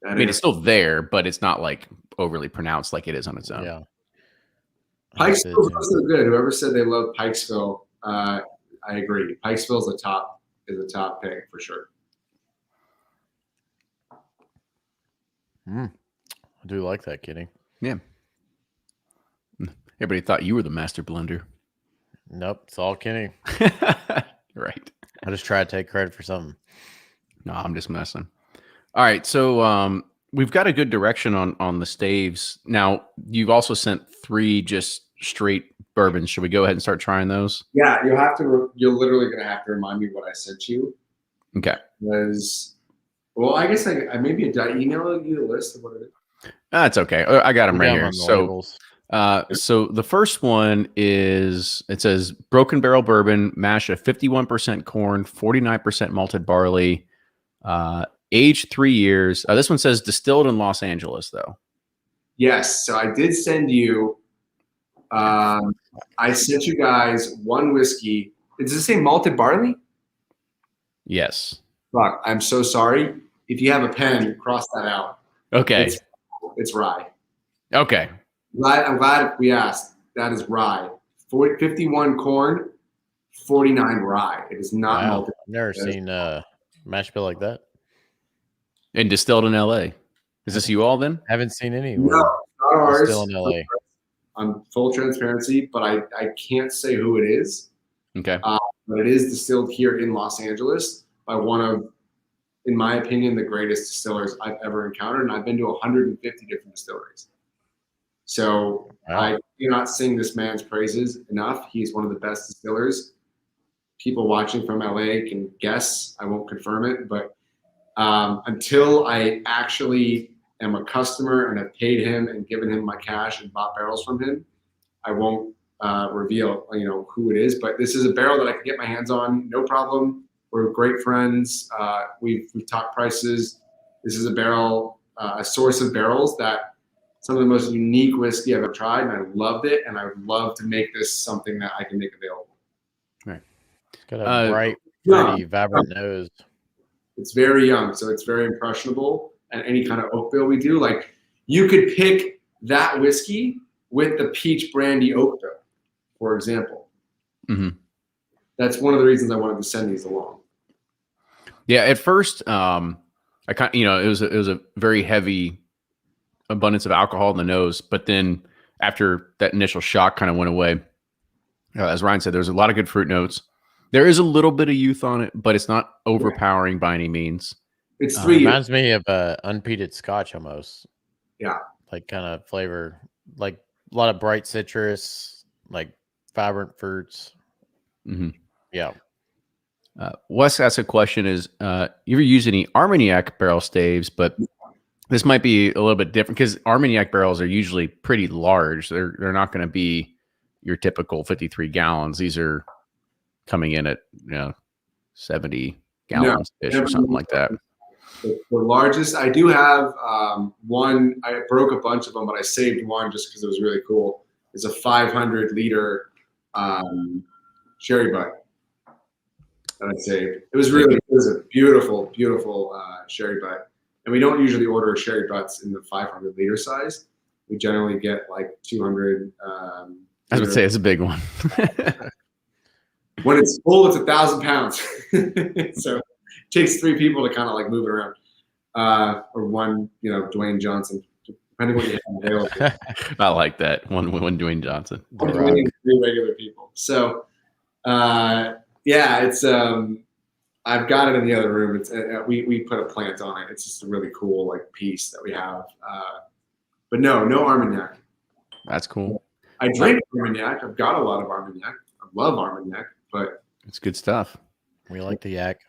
I mean, it's still there, but it's not like overly pronounced like it is on its own. Yeah. Pikesville's also good. Whoever said they love Pikesville, I agree. Pikesville's a top pick for sure. I do like that, Kenny. Yeah. Everybody thought you were the master blender. Nope, it's all Kenny. Right. I just try to take credit for something. No, I'm just messing. All right, so we've got a good direction on the staves. Now, you've also sent 3 just straight bourbons. Should we go ahead and start trying those? Yeah, you're literally gonna have to remind me what I sent you. Okay. Well, I guess I maybe email you a list of what it is. That's okay. I got them right here. So the first one is, it says Broken Barrel Bourbon, mash of 51% corn, 49% malted barley, aged 3 years. This one says distilled in Los Angeles, though. Yes. So I did send you. I sent you guys one whiskey. Does it say malted barley? Yes. Fuck. I'm so sorry. If you have a pen, cross that out. Okay. It's rye. Okay. I'm glad we asked. That is rye. 51 corn, 49 rye. It is not malted. I've never seen mash bill like that. And distilled in LA. Is this you all then? Haven't seen any. No, not ours. Still in LA. On full transparency, but I can't say who it is. Okay. But it is distilled here in Los Angeles by one of, in my opinion, the greatest distillers I've ever encountered. And I've been to 150 different distilleries. So I do not sing this man's praises enough. He's one of the best distillers. People watching from LA can guess. I won't confirm it, but until I actually am a customer and have paid him and given him my cash and bought barrels from him, I won't reveal who it is. But this is a barrel that I can get my hands on, no problem. We're great friends. We've talked prices. This is a barrel, a source of barrels that some of the most unique whiskey I've ever tried, and I loved it. And I would love to make this something that I can make available. Right. It's got a bright, pretty, vibrant nose. It's very young, so it's very impressionable. And any kind of oak bill we do, like you could pick that whiskey with the peach brandy oak bill, for example. Mm-hmm. That's one of the reasons I wanted to send these along. Yeah, at first, I kind it was a very heavy abundance of alcohol in the nose, but then after that initial shock kind of went away, as Ryan said, there's a lot of good fruit notes. There is a little bit of youth on it, but it's not overpowering by any means. It's 3 years. Reminds me of unpeated Scotch almost. Yeah, like kind of flavor, like a lot of bright citrus, like vibrant fruits. Mm-hmm. Yeah. Wes asked a question: is you ever use any Armagnac barrel staves? But this might be a little bit different because Armagnac barrels are usually pretty large. They're not going to be your typical 53 gallons. These are coming in at 70 gallons ish or something like that. The largest, I do have one. I broke a bunch of them, but I saved one just because it was really cool. It's a 500 liter sherry butt that I saved. It was a beautiful, beautiful sherry butt. And we don't usually order sherry butts in the 500 liter size. We generally get like 200. I would say it's a big one. When it's full, it's 1,000 pounds. So it takes 3 people to kind of like move it around. Or one, Dwayne Johnson, depending what you have available. I like that. One Dwayne Johnson. 3 regular people. So Yeah, it's I've got it in the other room. It's we put a plant on it. It's just a really cool like piece that we have. But no Armagnac. That's cool. I drink Armagnac. I've got a lot of Armagnac. I love Armagnac, but It's good stuff. We like the yak.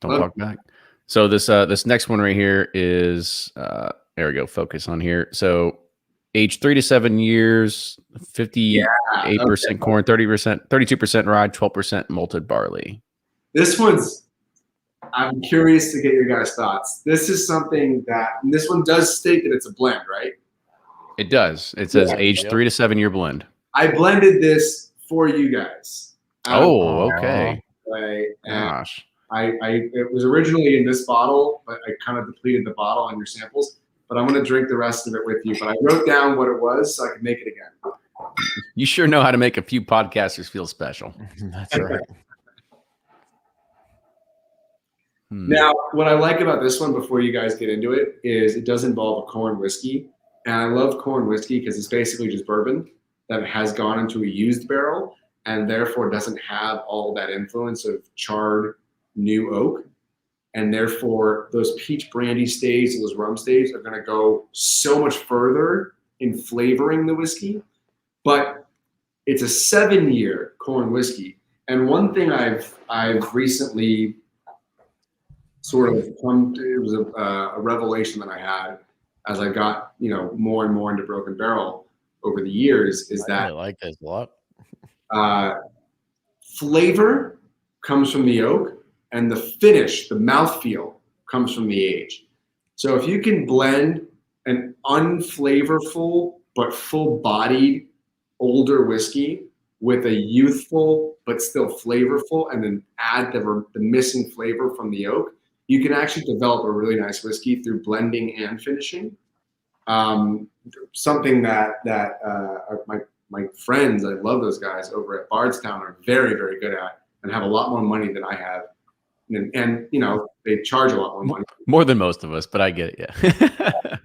Don't talk back. So this next one right here is there we go. Focus on here. So age 3 to 7 years, 58% corn, 30%, 32% rye, 12% malted barley. This one's, I'm curious to get your guys' thoughts. This is something that, and this one does state that it's a blend, right? It does. It says age 3 to 7 year blend. I blended this for you guys. Oh, okay. Gosh. It was originally in this bottle, but I kind of depleted the bottle on your samples. But I'm going to drink the rest of it with you. But I wrote down what it was so I could make it again. You sure know how to make a few podcasters feel special. That's right. Now, what I like about this one before you guys get into it is it does involve a corn whiskey. And I love corn whiskey because it's basically just bourbon that has gone into a used barrel and therefore doesn't have all that influence of charred new oak. And therefore, those peach brandy staves and those rum staves are going to go so much further in flavoring the whiskey. But it's a 7-year corn whiskey. And one thing I've recently sort of come to, it was a revelation that I had as I got more and more into Broken Barrel over the years, is that I like this a lot. Flavor comes from the oak, and the finish, the mouthfeel, comes from the age. So if you can blend an unflavorful but full-bodied older whiskey with a youthful but still flavorful, and then add the missing flavor from the oak, you can actually develop a really nice whiskey through blending and finishing. Something that my friends, I love those guys over at Bardstown, are very, very good at and have a lot more money than I have. And they charge a lot more money. More than most of us, but I get it, yeah.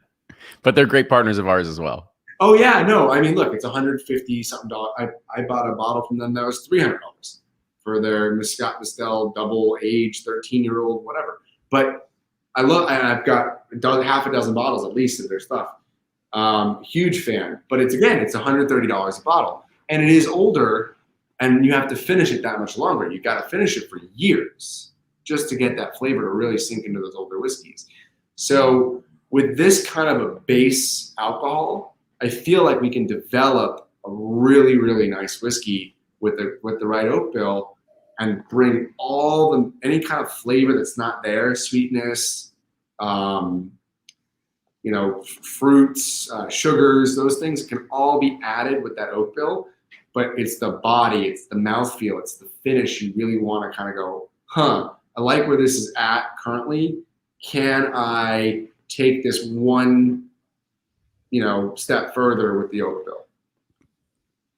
But they're great partners of ours as well. Oh, yeah, no. I mean, look, it's $150-something. I bought a bottle from them that was $300 for their Muscat Mistel double age 13-year-old, whatever. But I've got half a dozen bottles at least of their stuff. Huge fan. But it's $130 a bottle. And it is older, and you have to finish it that much longer. You got to finish it for years just to get that flavor to really sink into those older whiskeys. So with this kind of a base alcohol, I feel like we can develop a really, really nice whiskey with the right oak bill and bring any kind of flavor that's not there, sweetness, fruits, sugars, those things can all be added with that oak bill. But it's the body, it's the mouthfeel, it's the finish. You really want to kind of go, I like where this is at currently. Can I take this one, step further with the oak bill?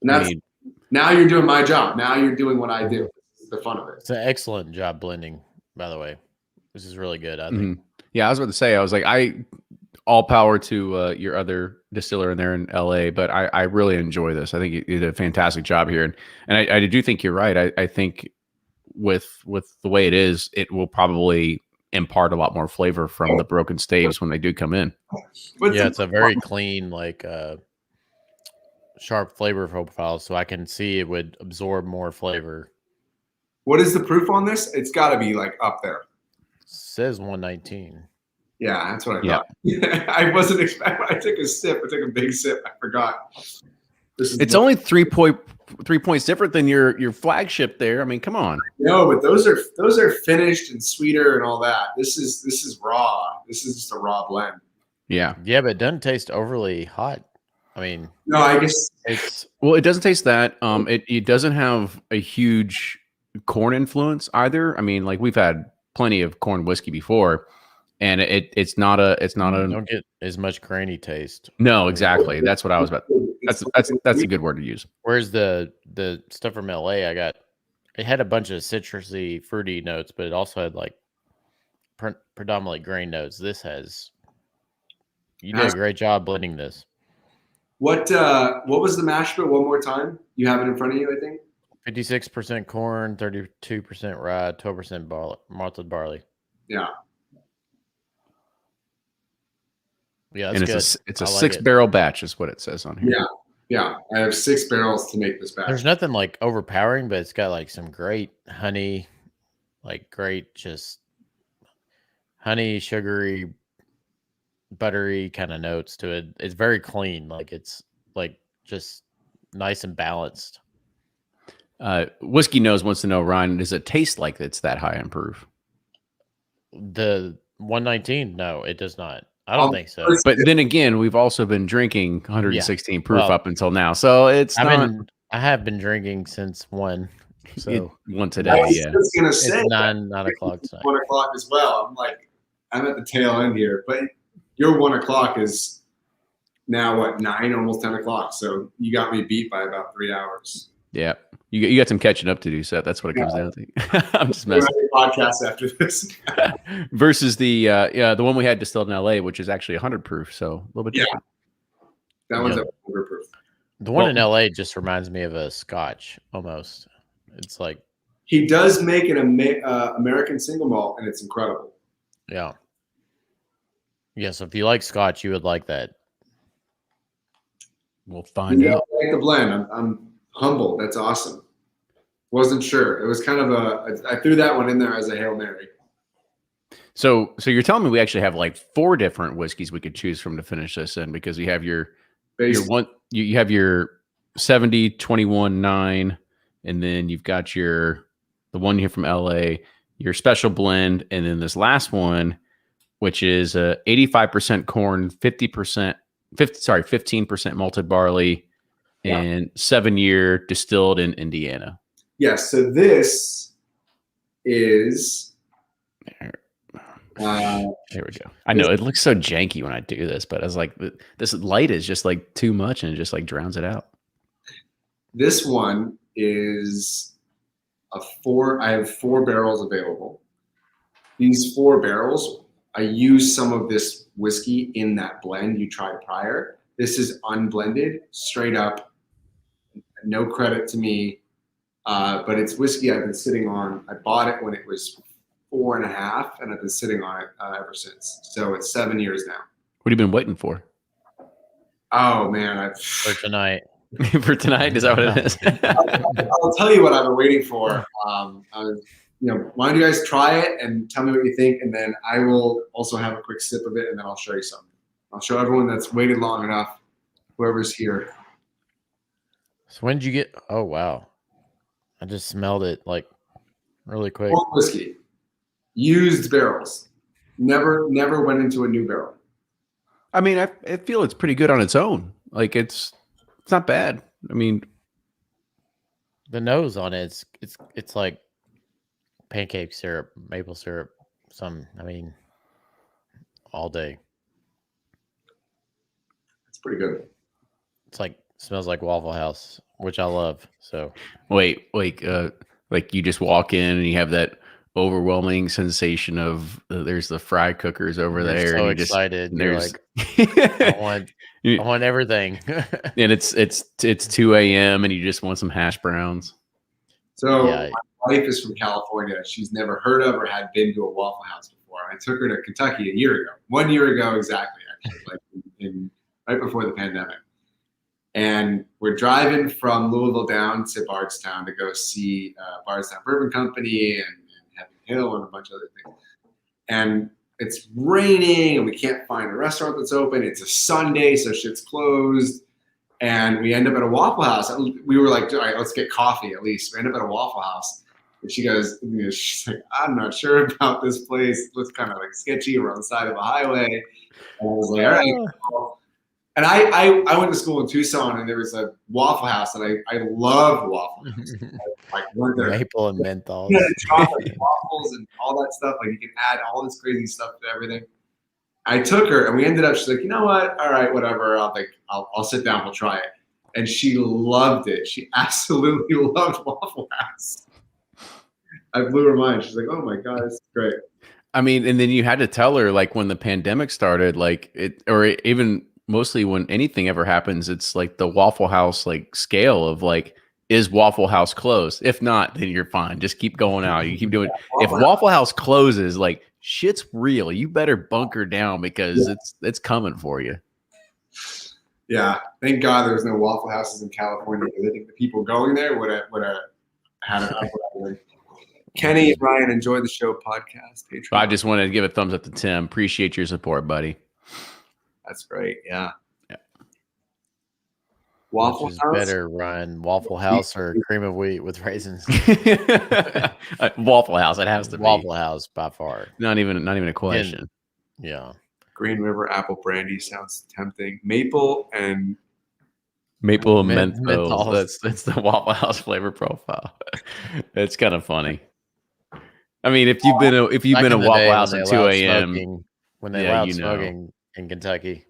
And now you're doing my job. Now you're doing what I do. It's the fun of it. It's an excellent job blending, by the way. This is really good, I think. Yeah, I was about to say, I was like, all power to your other distiller in there in LA, but I really enjoy this. I think you did a fantastic job here. And I do think you're right. I think with the way it is, it will probably impart a lot more flavor from the broken staves when they do come in. Yeah, it's a very clean, sharp flavor profile, so I can see it would absorb more flavor. What is the proof on this? It's got to be up there. Says 119. Yeah, that's what I thought. I wasn't expecting. I took a big sip. I forgot. It's only 3 points different than your flagship there. I mean, come on. No, but those are finished and sweeter and all that. This is raw. This is just a raw blend. Yeah. Yeah, but it doesn't taste overly hot. I mean, no, I guess it doesn't taste that. It doesn't have a huge corn influence either. I mean, we've had plenty of corn whiskey before. And it's not a don't get as much grainy taste. No, exactly. That's what I was about. That's a good word to use. Whereas the stuff from LA, it had a bunch of citrusy, fruity notes, but it also had predominantly grain notes. This has, you did a great job blending this. What was the mash bill? One more time. You have it in front of you, I think. 56% corn, 32% rye, 12% malted barley. Yeah. Yeah, And that's good. it's a I like 6-barrel batch is what it says on here. Yeah. Yeah. I have 6 barrels to make this batch. There's nothing like overpowering, but it's got like some great honey, like great just honey, sugary, buttery kind of notes to it. It's very clean. Like it's like just nice and balanced. Whiskey Nose wants to know, Ryan, does it taste like it's that high in proof? The 119, no, it does not. I don't think so. But then again, we've also been drinking 116 proof Well, up until now, so it's I have been drinking since 1. So one today. I was Yeah, just gonna say it's 9 o'clock tonight. 1 o'clock as well. I'm at the tail end here, but your 1 o'clock is now what, 9, almost 10 o'clock. So you got me beat by about 3 hours. yeah. You got some catching up to do, Seth. That's what it comes down to. I'm just messing. Podcast after this. Versus the one we had distilled in LA, which is actually 100 proof, so a little bit different. That one's at 100 proof. The one in LA just reminds me of a Scotch almost. It's like he does make an American single malt, and it's incredible. Yeah. So if you like Scotch, you would like that. We'll find out. I like the blend. I'm humbled. That's awesome. Wasn't sure. It was kind of I threw that one in there as a Hail Mary. So you're telling me we actually have like 4 different whiskeys we could choose from to finish this in, because you have your one, you have your 70, 21, 9, and then you've got the one here from LA, your special blend, and then this last one, which is 85% corn, 15% malted barley, and 7-year distilled in Indiana. Yes. So this is. Here we go. I know it looks so janky when I do this, but I was like, this light is just like too much, and it just like drowns it out. This one is I have 4 barrels available. These 4 barrels, I use some of this whiskey in that blend you tried prior. This is unblended, straight up. No credit to me, but it's whiskey I've been sitting on. I bought it when it was 4.5, and I've been sitting on it ever since. So it's 7 years now. What have you been waiting for? Oh man, For tonight. For tonight, is that what it is? I'll tell you what I've been waiting for. Why don't you guys try it and tell me what you think, and then I will also have a quick sip of it, and then I'll show you something. I'll show everyone that's waited long enough, whoever's here. So when did you get? Oh wow, I just smelled it like really quick. Old whiskey, used barrels. Never went into a new barrel. I mean, I feel it's pretty good on its own. Like it's not bad. I mean, the nose on it, it's like pancake syrup, maple syrup, all day. It's pretty good. It's like smells like Waffle House, which I love. So wait, like you just walk in and you have that overwhelming sensation of there's the fry cookers over you're there. so and excited. You're like, I want everything. And it's 2 a.m. and you just want some hash browns. So my wife is from California. She's never heard of or had been to a Waffle House before. I took her to Kentucky 1 year ago exactly, actually, like right before the pandemic. And we're driving from Louisville down to Bardstown to go see Bardstown Bourbon Company and Heaven Hill and a bunch of other things. And it's raining and we can't find a restaurant that's open. It's a Sunday, so shit's closed. And we end up at a Waffle House. We were like, all right, let's get coffee at least. We end up at a Waffle House. And she goes, she's like, I'm not sure about this place. It looks kind of like sketchy. We're on the side of a highway. And I was like, all right. Well. And I went to school in Tucson, and there was a Waffle House, and I loved Waffle House. Like went there, maple and menthol, chocolate waffles, and all that stuff. Like you can add all this crazy stuff to everything. I took her, and we ended up. She's like, you know what? All right, whatever. I'll sit down. We'll try it. And she loved it. She absolutely loved Waffle House. I blew her mind. She's like, oh my god, it's great. I mean, and then you had to tell her like when the pandemic started, like it, or even mostly when anything ever happens, it's like the Waffle House like scale of like is Waffle House closed? If not, then you're fine. Just keep going out. You keep doing. If Waffle House closes, like shit's real. You better bunker down because it's coming for you. Yeah, thank God there's no Waffle Houses in California. I think the people going there would have had it up. Kenny and Ryan, enjoy the show podcast. Patreon. I just wanted to give a thumbs up to Tim. Appreciate your support, buddy. That's great. Yeah. Waffle Which is House better, Ryan? Waffle House or cream of wheat with raisins? Waffle House. It has to be Waffle House by far. Not even a question. Yeah. Green River apple brandy sounds tempting. Maple and menthol. menthols. That's the Waffle House flavor profile. It's kind of funny. I mean, if you've been a Waffle House at 2 a.m. when they allowed smoking in Kentucky,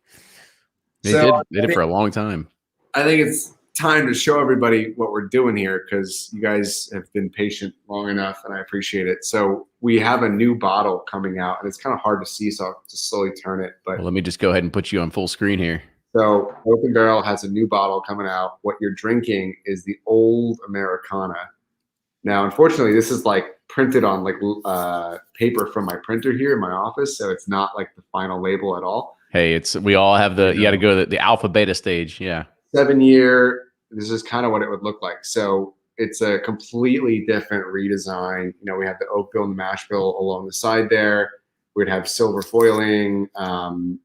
they did it for a long time. I think it's time to show everybody what we're doing here because you guys have been patient long enough, and I appreciate it. So we have a new bottle coming out, and it's kind of hard to see, so I'll just slowly turn it. But well, let me just go ahead and put you on full screen here. So Open Barrel has a new bottle coming out. What you're drinking is the Old Americana. Now, unfortunately, this is like printed on like paper from my printer here in my office, so it's not like the final label at all. Hey, we all have you got to go to the alpha beta stage. Yeah. 7-year. This is kind of what it would look like. So it's a completely different redesign. You know, we have the oak bill and the mash bill along the side there. We'd have silver foiling.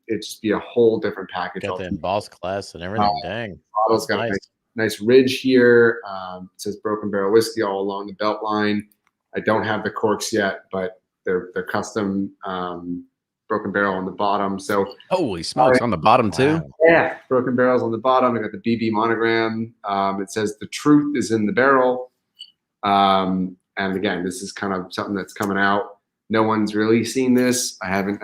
It'd just be a whole different package. Got the embossed glass and everything. Dang. Bottle's got a nice ridge here. It says Broken Barrel Whiskey all along the belt line. I don't have the corks yet, but they're custom Broken Barrel on the bottom. So holy smokes, on the bottom too. Wow. Yeah, Broken Barrel's on the bottom. I got the BB monogram. It says the truth is in the barrel. And again, this is kind of something that's coming out. No one's really seen this. I haven't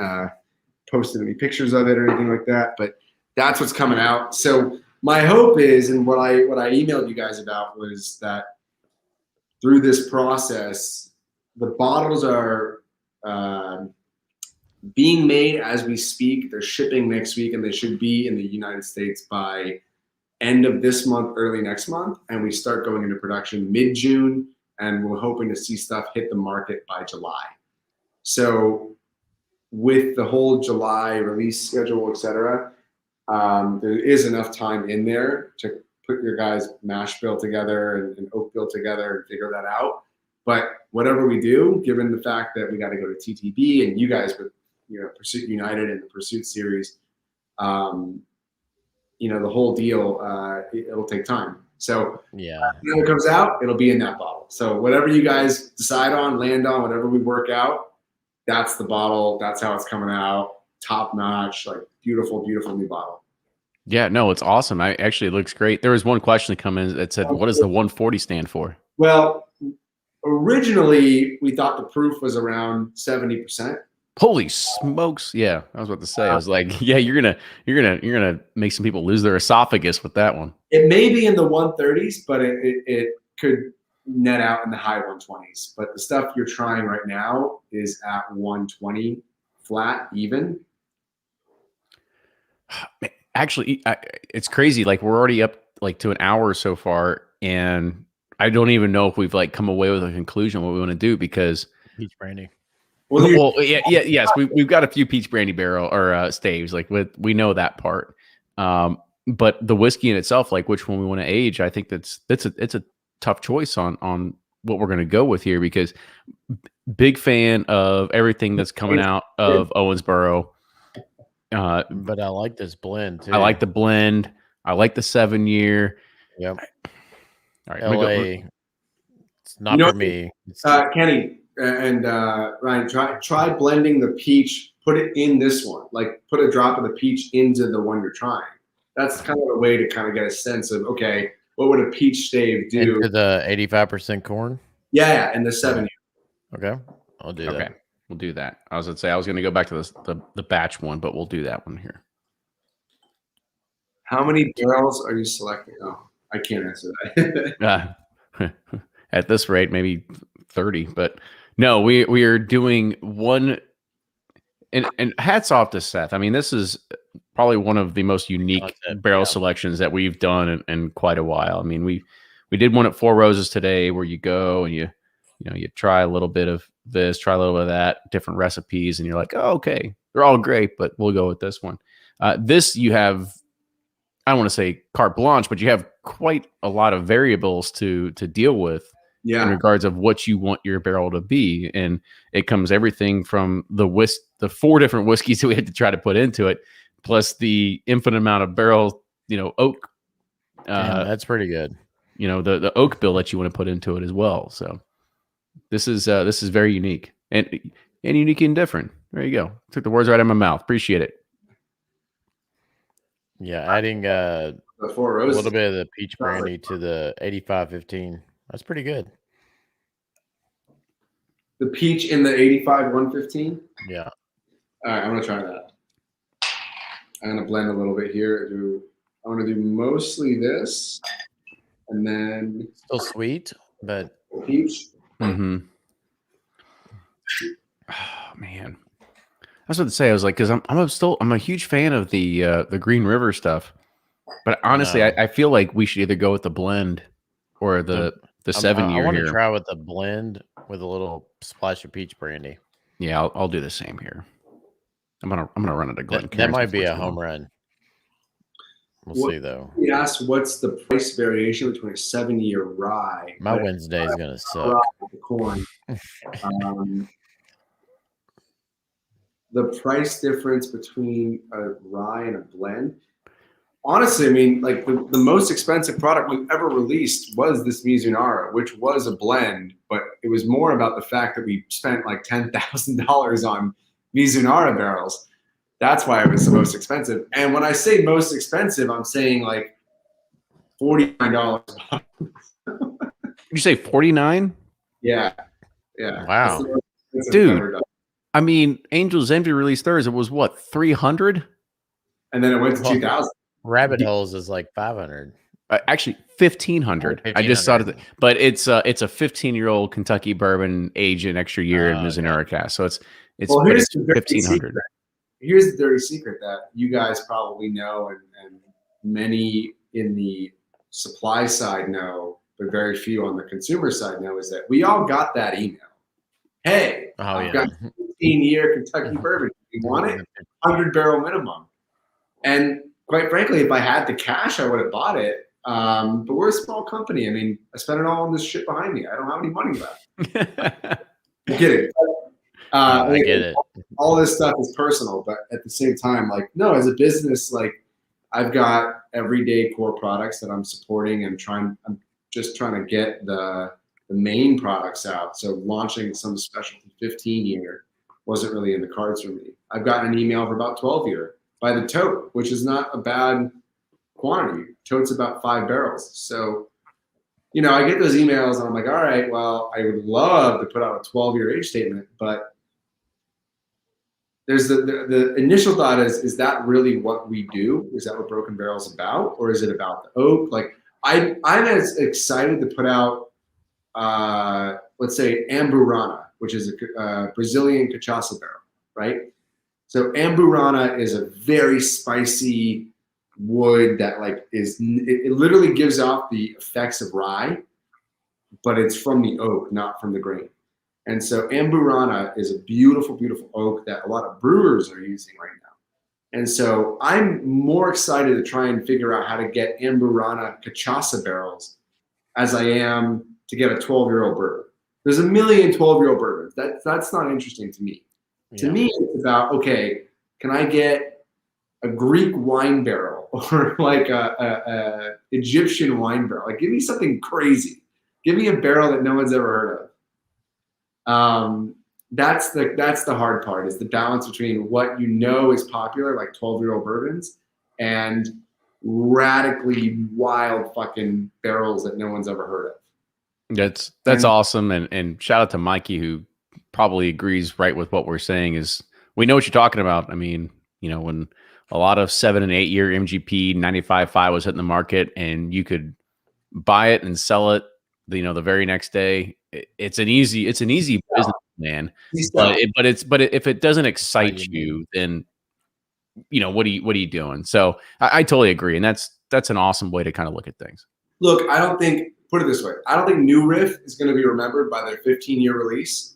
posted any pictures of it or anything like that, but that's what's coming out. So my hope is, and what I emailed you guys about was that through this process, the bottles are being made as we speak. They're shipping next week, and they should be in the United States by end of this month, early next month. And we start going into production mid-June, and we're hoping to see stuff hit the market by July. So with the whole July release schedule, et cetera, there is enough time in there to put your guys' mash bill together and oak bill together and figure that out. But whatever we do, given the fact that we got to go to TTB and you guys with Pursuit United and the Pursuit series, the whole deal, it'll take time. So when it comes out, it'll be in that bottle. So whatever you guys decide on, land on, whatever we work out, that's the bottle. That's how it's coming out. Top notch, like beautiful, beautiful new bottle. Yeah, no, it's awesome. It looks great. There was one question that come in that said, what does the 140 stand for? Well, originally we thought the proof was around 70%. Holy smokes. Yeah, I was about to say, I was like, yeah, you're gonna make some people lose their esophagus with that one. It may be in the 130s, but it could net out in the high 120s. But the stuff you're trying right now is at 120 flat even. Actually, it's crazy. Like we're already up like to an hour so far, and I don't even know if we've like come away with a conclusion what we want to do because peach brandy. Well, yes, we've got a few peach brandy barrel or staves. Like we know that part, but the whiskey in itself, like which one we want to age, I think it's a tough choice on what we're going to go with here because big fan of everything that's coming out of Owensboro. But I like this blend too. I like the blend. I like the 7-year. Yep. All right, LA. It's not for me. Kenny and Ryan, try blending the peach. Put it in this one. Like put a drop of the peach into the one you're trying. That's kind of a way to kind of get a sense of okay, what would a peach stave do? Into the 85% corn. Yeah, and the 7-year. Okay, I'll do that. Okay, we'll do that. I was going to go back to the batch one, but we'll do that one here. How many barrels are you selecting? Oh, I can't answer that. At this rate, maybe 30. But no, we are doing one. And hats off to Seth. I mean, this is probably one of the most unique barrel selections that we've done in quite a while. I mean, we we did one at Four Roses today where you go and you try a little bit of this, try a little bit of that, different recipes, and you're like, oh, okay, they're all great, but we'll go with this one. This you have, I don't want to say carte blanche, but you have quite a lot of variables to deal with in regards of what you want your barrel to be. And it comes everything from the 4 different whiskeys that we had to try to put into it, plus the infinite amount of barrel, oak. Damn, that's pretty good. The oak bill that you want to put into it as well. So this is very unique and unique and different. There you go. Took the words right out of my mouth. Appreciate it. Yeah, adding the Four a Roses. little bit of the peach brandy to the 85-15. That's pretty good. The peach in the 85 115. Yeah. All right, I'm gonna try that. I'm gonna blend a little bit here. I'm gonna do mostly this, and then Still sweet, but peach. Mm-hmm. Oh man, I was about to say, I was like, because I'm a huge fan of the Green River stuff, but honestly, I feel like we should either go with the blend or the 7 year. I want to here. try with the blend with a little splash of peach brandy. Yeah, I'll do the same here. I'm gonna run it to Glen. That might be a home run. We'll see though. He asked, "What's the price variation between a 7-year rye?" My Wednesday is gonna suck. The corn. The price difference between a rye and a blend. Honestly, I mean, like the most expensive product we've ever released was this Mizunara, which was a blend, but it was more about the fact that we spent like $10,000 on Mizunara barrels. That's why it was the most expensive. And when I say most expensive, I'm saying like $49. Did you say 49? Yeah. Wow. That's dude. I mean, Angel's Envy released theirs. It was what, 300? And then it went to 2,000. Rabbit Holes is like 500. Actually, 1,500. I just saw it, but it's a 15-year-old Kentucky bourbon aged an extra year in Mizunara cask. So it's 1,500. Here's the dirty secret that you guys probably know, and many in the supply side know, but very few on the consumer side know, is that we all got that email. Hey, I've got 15-year Kentucky bourbon. You want it? 100-barrel minimum. And quite frankly, if I had the cash, I would have bought it. But we're a small company. I mean, I spent it all on this shit behind me. I don't have any money left. I'm kidding. I get it. All this stuff is personal, but at the same time, like, no, as a business, like, I've got everyday core products that I'm supporting and I'm just trying to get the main products out. So launching some specialty 15-year wasn't really in the cards for me. I've gotten an email for about 12-year by the tote, which is not a bad quantity. Tote's about 5 barrels. So, I get those emails and I'm like, all right, well, I would love to put out a 12-year age statement, but there's the initial thought is that really what we do? Is that what Broken Barrel's about? Or is it about the oak? Like, I'm as excited to put out, let's say, Amburana, which is a Brazilian cachaça barrel, right? So Amburana is a very spicy wood that it literally gives off the effects of rye, but it's from the oak, not from the grain. And so Amburana is a beautiful, beautiful oak that a lot of brewers are using right now. And so I'm more excited to try and figure out how to get Amburana cachaça barrels as I am to get a 12-year-old bourbon. There's a million 12-year-old bourbons. That's not interesting to me. Yeah. To me, it's about, okay, can I get a Greek wine barrel or like a Egyptian wine barrel? Like, give me something crazy. Give me a barrel that no one's ever heard of. That's the hard part, is the balance between what is popular, like 12-year-old bourbons, and radically wild fucking barrels that no one's ever heard of. That's awesome. And shout out to Mikey, who probably agrees right with what we're saying. Is we know what you're talking about. I mean, when a lot of 7 and 8 year MGP 95.5 was hitting the market and you could buy it and sell it, the very next day. It's an easy business, man. But if it doesn't excite you, then what are you doing? So I totally agree, and that's an awesome way to kind of look at things. Look, I don't think put it this way. I don't think New Riff is going to be remembered by their 15-year release.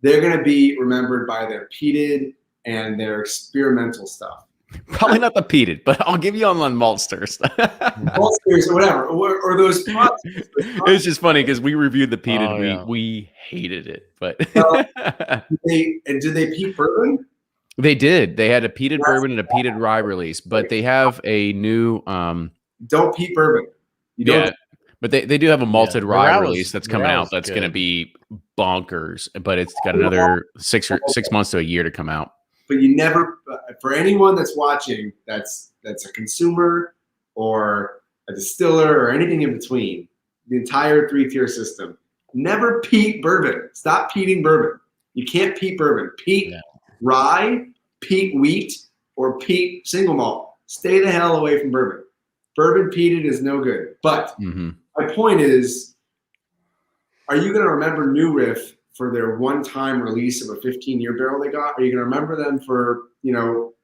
They're going to be remembered by their peated and their experimental stuff. Probably not the peated, but I'll give you on Maltsters. Maltsters or whatever, or those pots. It's just funny because we reviewed the peated. Oh, We hated it, but did they peat bourbon? They did. They had a peated bourbon and a peated rye release, but they have a new don't peat bourbon. You don't. Yeah, but they do have a malted rye rye release that's coming out. That's going to be bonkers, but it's got another 6 months to a year to come out. But you never, for anyone that's watching, that's a consumer or a distiller or anything in between, the entire 3-tier system, never peat bourbon. Stop peating bourbon. You can't peat bourbon. Peat rye, peat wheat, or peat single malt. Stay the hell away from bourbon. Bourbon peated is no good. But my point is, are you going to remember New Riff for their one-time release of a 15-year barrel they got? Are you going to remember them for,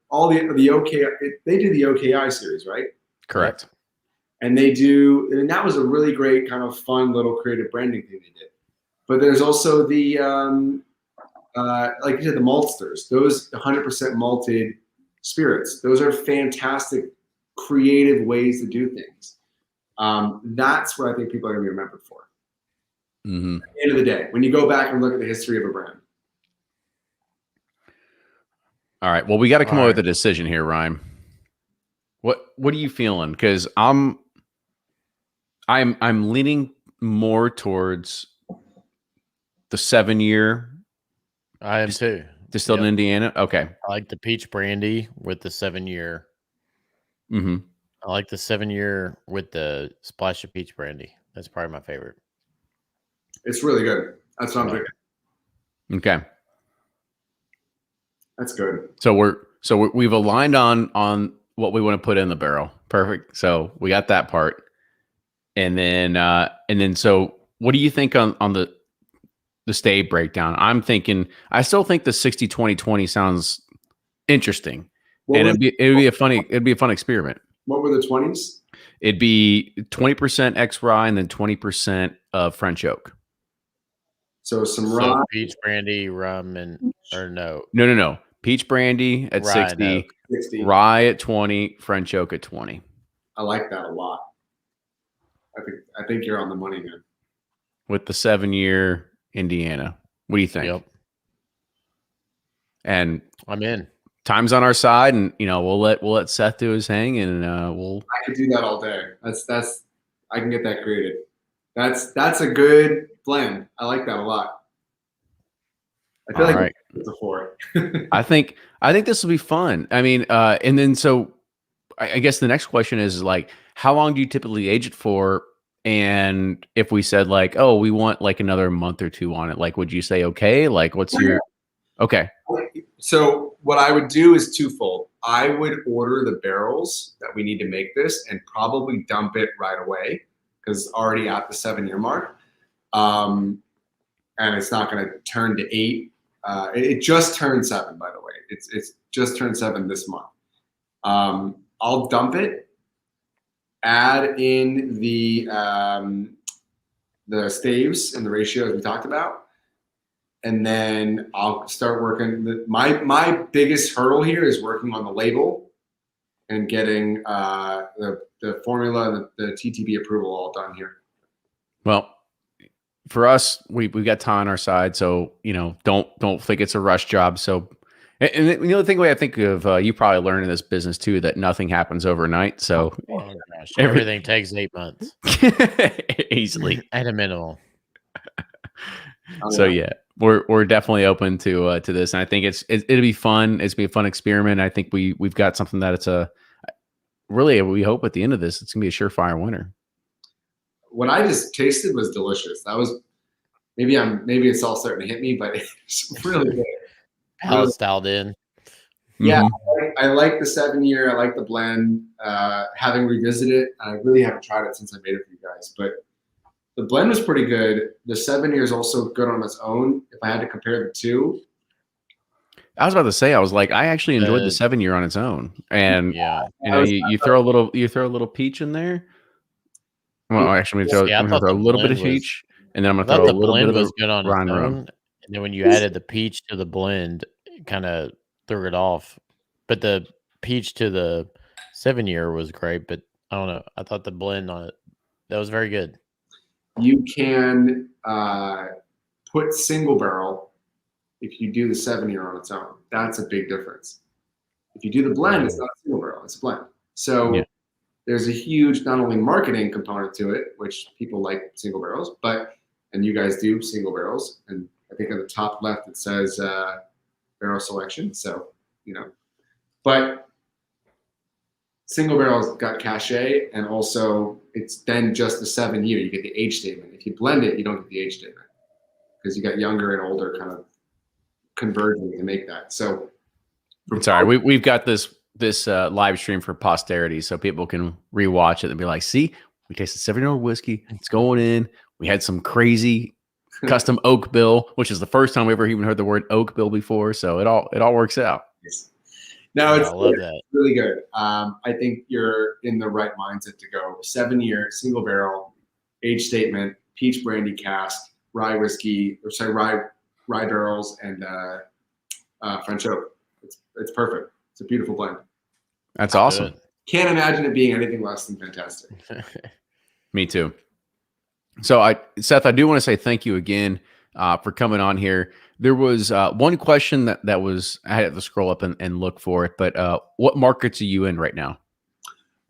all the OKI? They do the OKI series, right? Correct. And they do, and that was a really great kind of fun little creative branding thing they did. But there's also the, like you said, the maltsters, those 100% malted spirits. Those are fantastic, creative ways to do things. That's what I think people are going to be remembered for. At the end of the day, when you go back and look at the history of a brand. All right. Well, we got to come up with a decision here, Ryan. What are you feeling? Because I'm leaning more towards the 7-year. I am too. Distilled in Indiana. Okay. I like the peach brandy with the 7-year. I like the 7-year with the splash of peach brandy. That's probably my favorite. It's really good. That's what I'm thinking. Okay. That's good. So we've aligned on what we want to put in the barrel. Perfect. So we got that part. And then so what do you think on the stave breakdown? I still think the 60-20-20 sounds interesting. It'd be a fun experiment. What were the 20s? It'd be 20% X rye and then 20% of French oak. So rye, peach brandy, rum, or no. No. Peach brandy at rye 60, rye at 20, French oak at 20. I like that a lot. I think you're on the money, man. With the 7-year Indiana. What do you think? Yep. And I'm in. Time's on our side, and we'll let Seth do his thing, and I could do that all day. That's I can get that created. That's a good blend. I like that a lot. I feel like it's a 4. I think this will be fun. I mean, and then so I guess the next question is like, how long do you typically age it for? And if we said like, oh, we want like another month or 2 on it, like, would you say okay? Like, what's your okay? So what I would do is twofold. I would order the barrels that we need to make this and probably dump it right away because it's already at the 7-year mark. And it's not going to turn to 8. It just turned 7, by the way. It's just turned 7 this month. I'll dump it, add in the staves and the ratios we talked about, and then I'll start working. My biggest hurdle here is working on the label and getting the formula and the TTB approval all done here. Well, for us, we've got time on our side, so don't think it's a rush job. So, and the other thing I think of, you probably learned in this business too, that nothing happens overnight. So everything takes 8 months easily at a minimum. So yeah, we're definitely open to this, and I think it'll be fun. It's be a fun experiment. I think we've got something that it's really, we hope at the end of this, it's gonna be a surefire winner. What I just tasted was delicious. That was maybe it's all starting to hit me, but it's really good. How it's dialed in. Yeah, I like the 7-year. I like the blend. Having revisited it, I really haven't tried it since I made it for you guys, but the blend was pretty good. The 7 year is also good on its own. If I had to compare the two, I was about to say, I was like, I actually enjoyed the 7 year on its own, and you throw a little peach in there. Well, actually, See, I I'm gonna thought throw a the little bit of blend was. peach, and then I'm I gonna thought throw a the little bit blend of the was good on its Rhine rum. own, and then when you added the peach to the blend, it kind of threw it off. But the peach to the 7-year was great. But I don't know. I thought the blend on it that was very good. You can put single barrel if you do the 7-year on its own. That's a big difference. If you do the blend, it's not a single barrel, it's a blend. So Yeah. there's a huge not only marketing component to it, which people like single barrels, and you guys do single barrels. And I think on the top left it says barrel selection. So, but single barrel's got cachet, and also it's then just the 7-year. You get the age statement. If you blend it, you don't get the age statement because you got younger and older kind of converging to make that. So, Sorry, we've got this live stream for posterity, so people can rewatch it and be like, "See, we tasted 7-year-old whiskey. It's going in. We had some crazy custom oak bill, which is the first time we ever even heard the word oak bill before. So it all works out." No, Yeah, it's I love good. that. It's really good. I think you're in the right mindset to go 7-year single barrel, age statement, peach brandy cask, rye whiskey, rye barrels, and French oak. It's perfect. It's a beautiful blend. That's awesome. Good. Can't imagine it being anything less than fantastic. Me too. So Seth, I do want to say thank you again for coming on here. There was one question that was, I had to scroll up and look for it, but what markets are you in right now?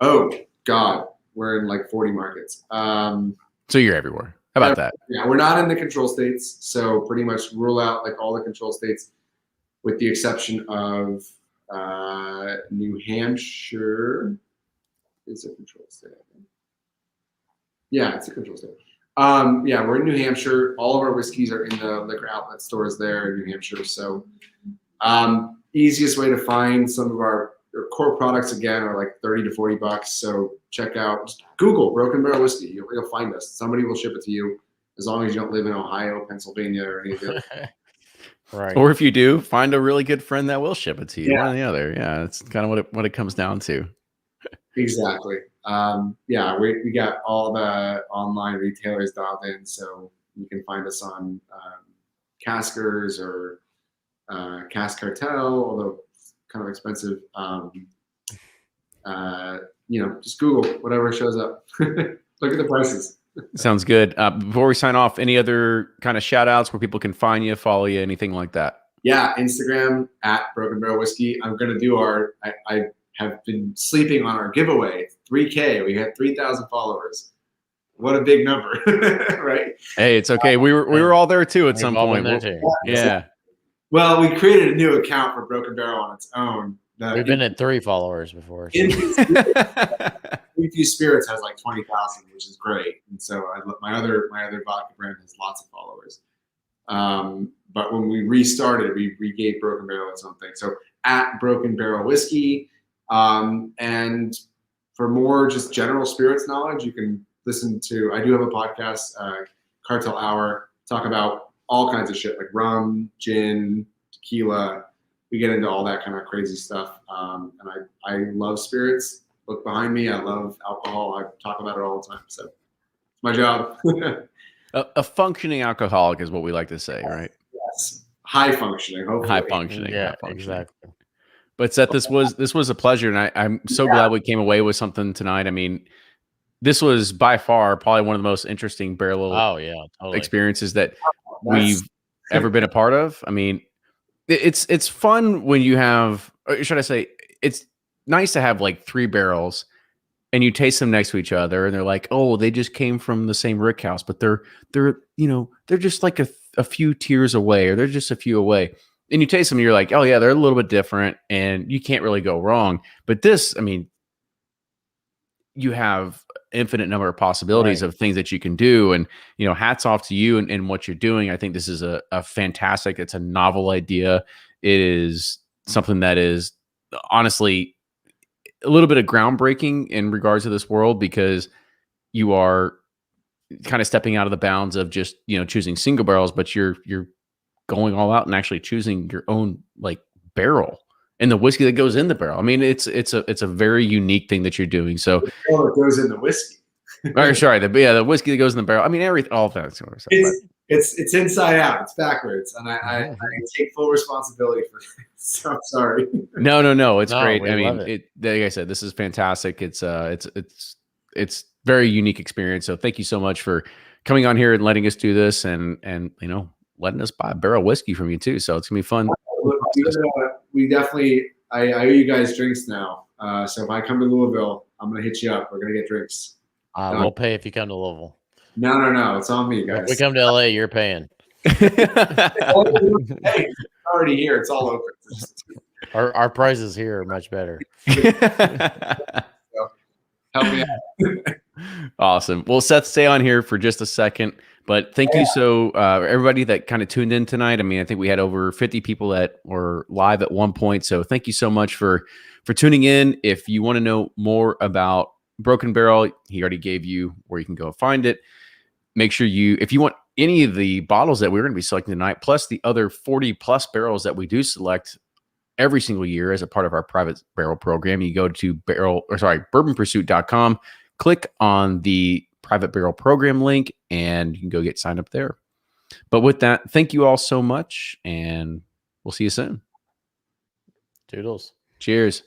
Oh God, we're in like 40 markets. So you're everywhere. How about that? Yeah, we're not in the control states, so pretty much rule out like all the control states, with the exception of New Hampshire is a control state. I think. Yeah, it's a control state. Yeah, we're in New Hampshire. All of our whiskeys are in the liquor outlet stores there in New Hampshire. So easiest way to find some of our core products again are like 30 to 40 bucks. So check out, just Google Broken Barrel Whiskey. You'll find us. Somebody will ship it to you as long as you don't live in Ohio, Pennsylvania, or any of it. Right. Or if you do, find a really good friend that will ship it to you. Yeah. One or the other. Yeah, that's kind of what it comes down to. Exactly. Yeah, we got all the online retailers dialed in, so you can find us on Caskers or Cask Cartel, although it's kind of expensive. Just Google whatever shows up. Look at the prices. Sounds good. Before we sign off, any other kind of shout outs where people can find you, follow you, anything like that? Yeah, Instagram at Broken Barrel Whiskey. I'm going to do I have been sleeping on our giveaway, 3K. We had 3,000 followers. What a big number, right? Hey, it's okay. We were all there too at some point. Yeah. Well, we created a new account for Broken Barrel on its own. We've been at 3 followers before. So. Infused Spirits has like 20,000, which is great. And so my other vodka brand has lots of followers. But when we restarted, we gave Broken Barrel its own thing. So at Broken Barrel Whiskey. And for more just general spirits knowledge, you can listen to, I do have a podcast, Cartel Hour, talk about all kinds of shit like rum, gin, tequila. We get into all that kind of crazy stuff. And I love spirits. Look behind me. I love alcohol. I talk about it all the time. So it's my job. A functioning alcoholic is what we like to say, right? Yes. High functioning, hopefully. High functioning. Yeah, high functioning. exactly. But Seth, this was a pleasure, and I'm so glad we came away with something tonight. I mean, this was by far probably one of the most interesting barrel totally. experiences that we've ever been a part of. I mean, it's fun when you have, or should I say, it's nice to have like 3 barrels and you taste them next to each other and they're like, oh, they just came from the same rick house, but they're just like a few tiers away, or they're just a few away. And you taste them and you're like, oh yeah, they're a little bit different and you can't really go wrong. But this, I mean, you have infinite number of possibilities of things that you can do. And, hats off to you and what you're doing. I think this is a fantastic, it's a novel idea. It is something that is honestly a little bit of groundbreaking in regards to this world, because you are kind of stepping out of the bounds of just, choosing single barrels, but you're going all out and actually choosing your own like barrel and the whiskey that goes in the barrel. I mean, it's a very unique thing that you're doing. So it goes in the whiskey. Or sorry, the whiskey that goes in the barrel. I mean, all that sort of stuff. It's inside out. It's backwards, and I take full responsibility for this. So I'm sorry. No. It's No, great. we I mean, love it. like I said, this is fantastic. It's very unique experience. So thank you so much for coming on here and letting us do this, and letting us buy a barrel of whiskey from you too. So it's gonna be fun. We definitely. I owe you guys drinks now. So if I come to Louisville, I'm gonna hit you up. We're gonna get drinks. We'll pay if you come to Louisville. No. It's on me, guys. If we come to LA, you're paying. Hey, it's already here. It's all open. Our prices here are much better. Help me out. Awesome. Well, Seth, stay on here for just a second. But thank you so everybody that kind of tuned in tonight. I mean, I think we had over 50 people that were live at one point. So thank you so much for tuning in. If you want to know more about Broken Barrel, he already gave you where you can go find it. Make sure if you want any of the bottles that we're going to be selecting tonight, plus the other 40 plus barrels that we do select every single year as a part of our private barrel program, you go to bourbonpursuit.com, click on the private barrel program link, and you can go get signed up there. But with that, thank you all so much, and we'll see you soon. Toodles. Cheers.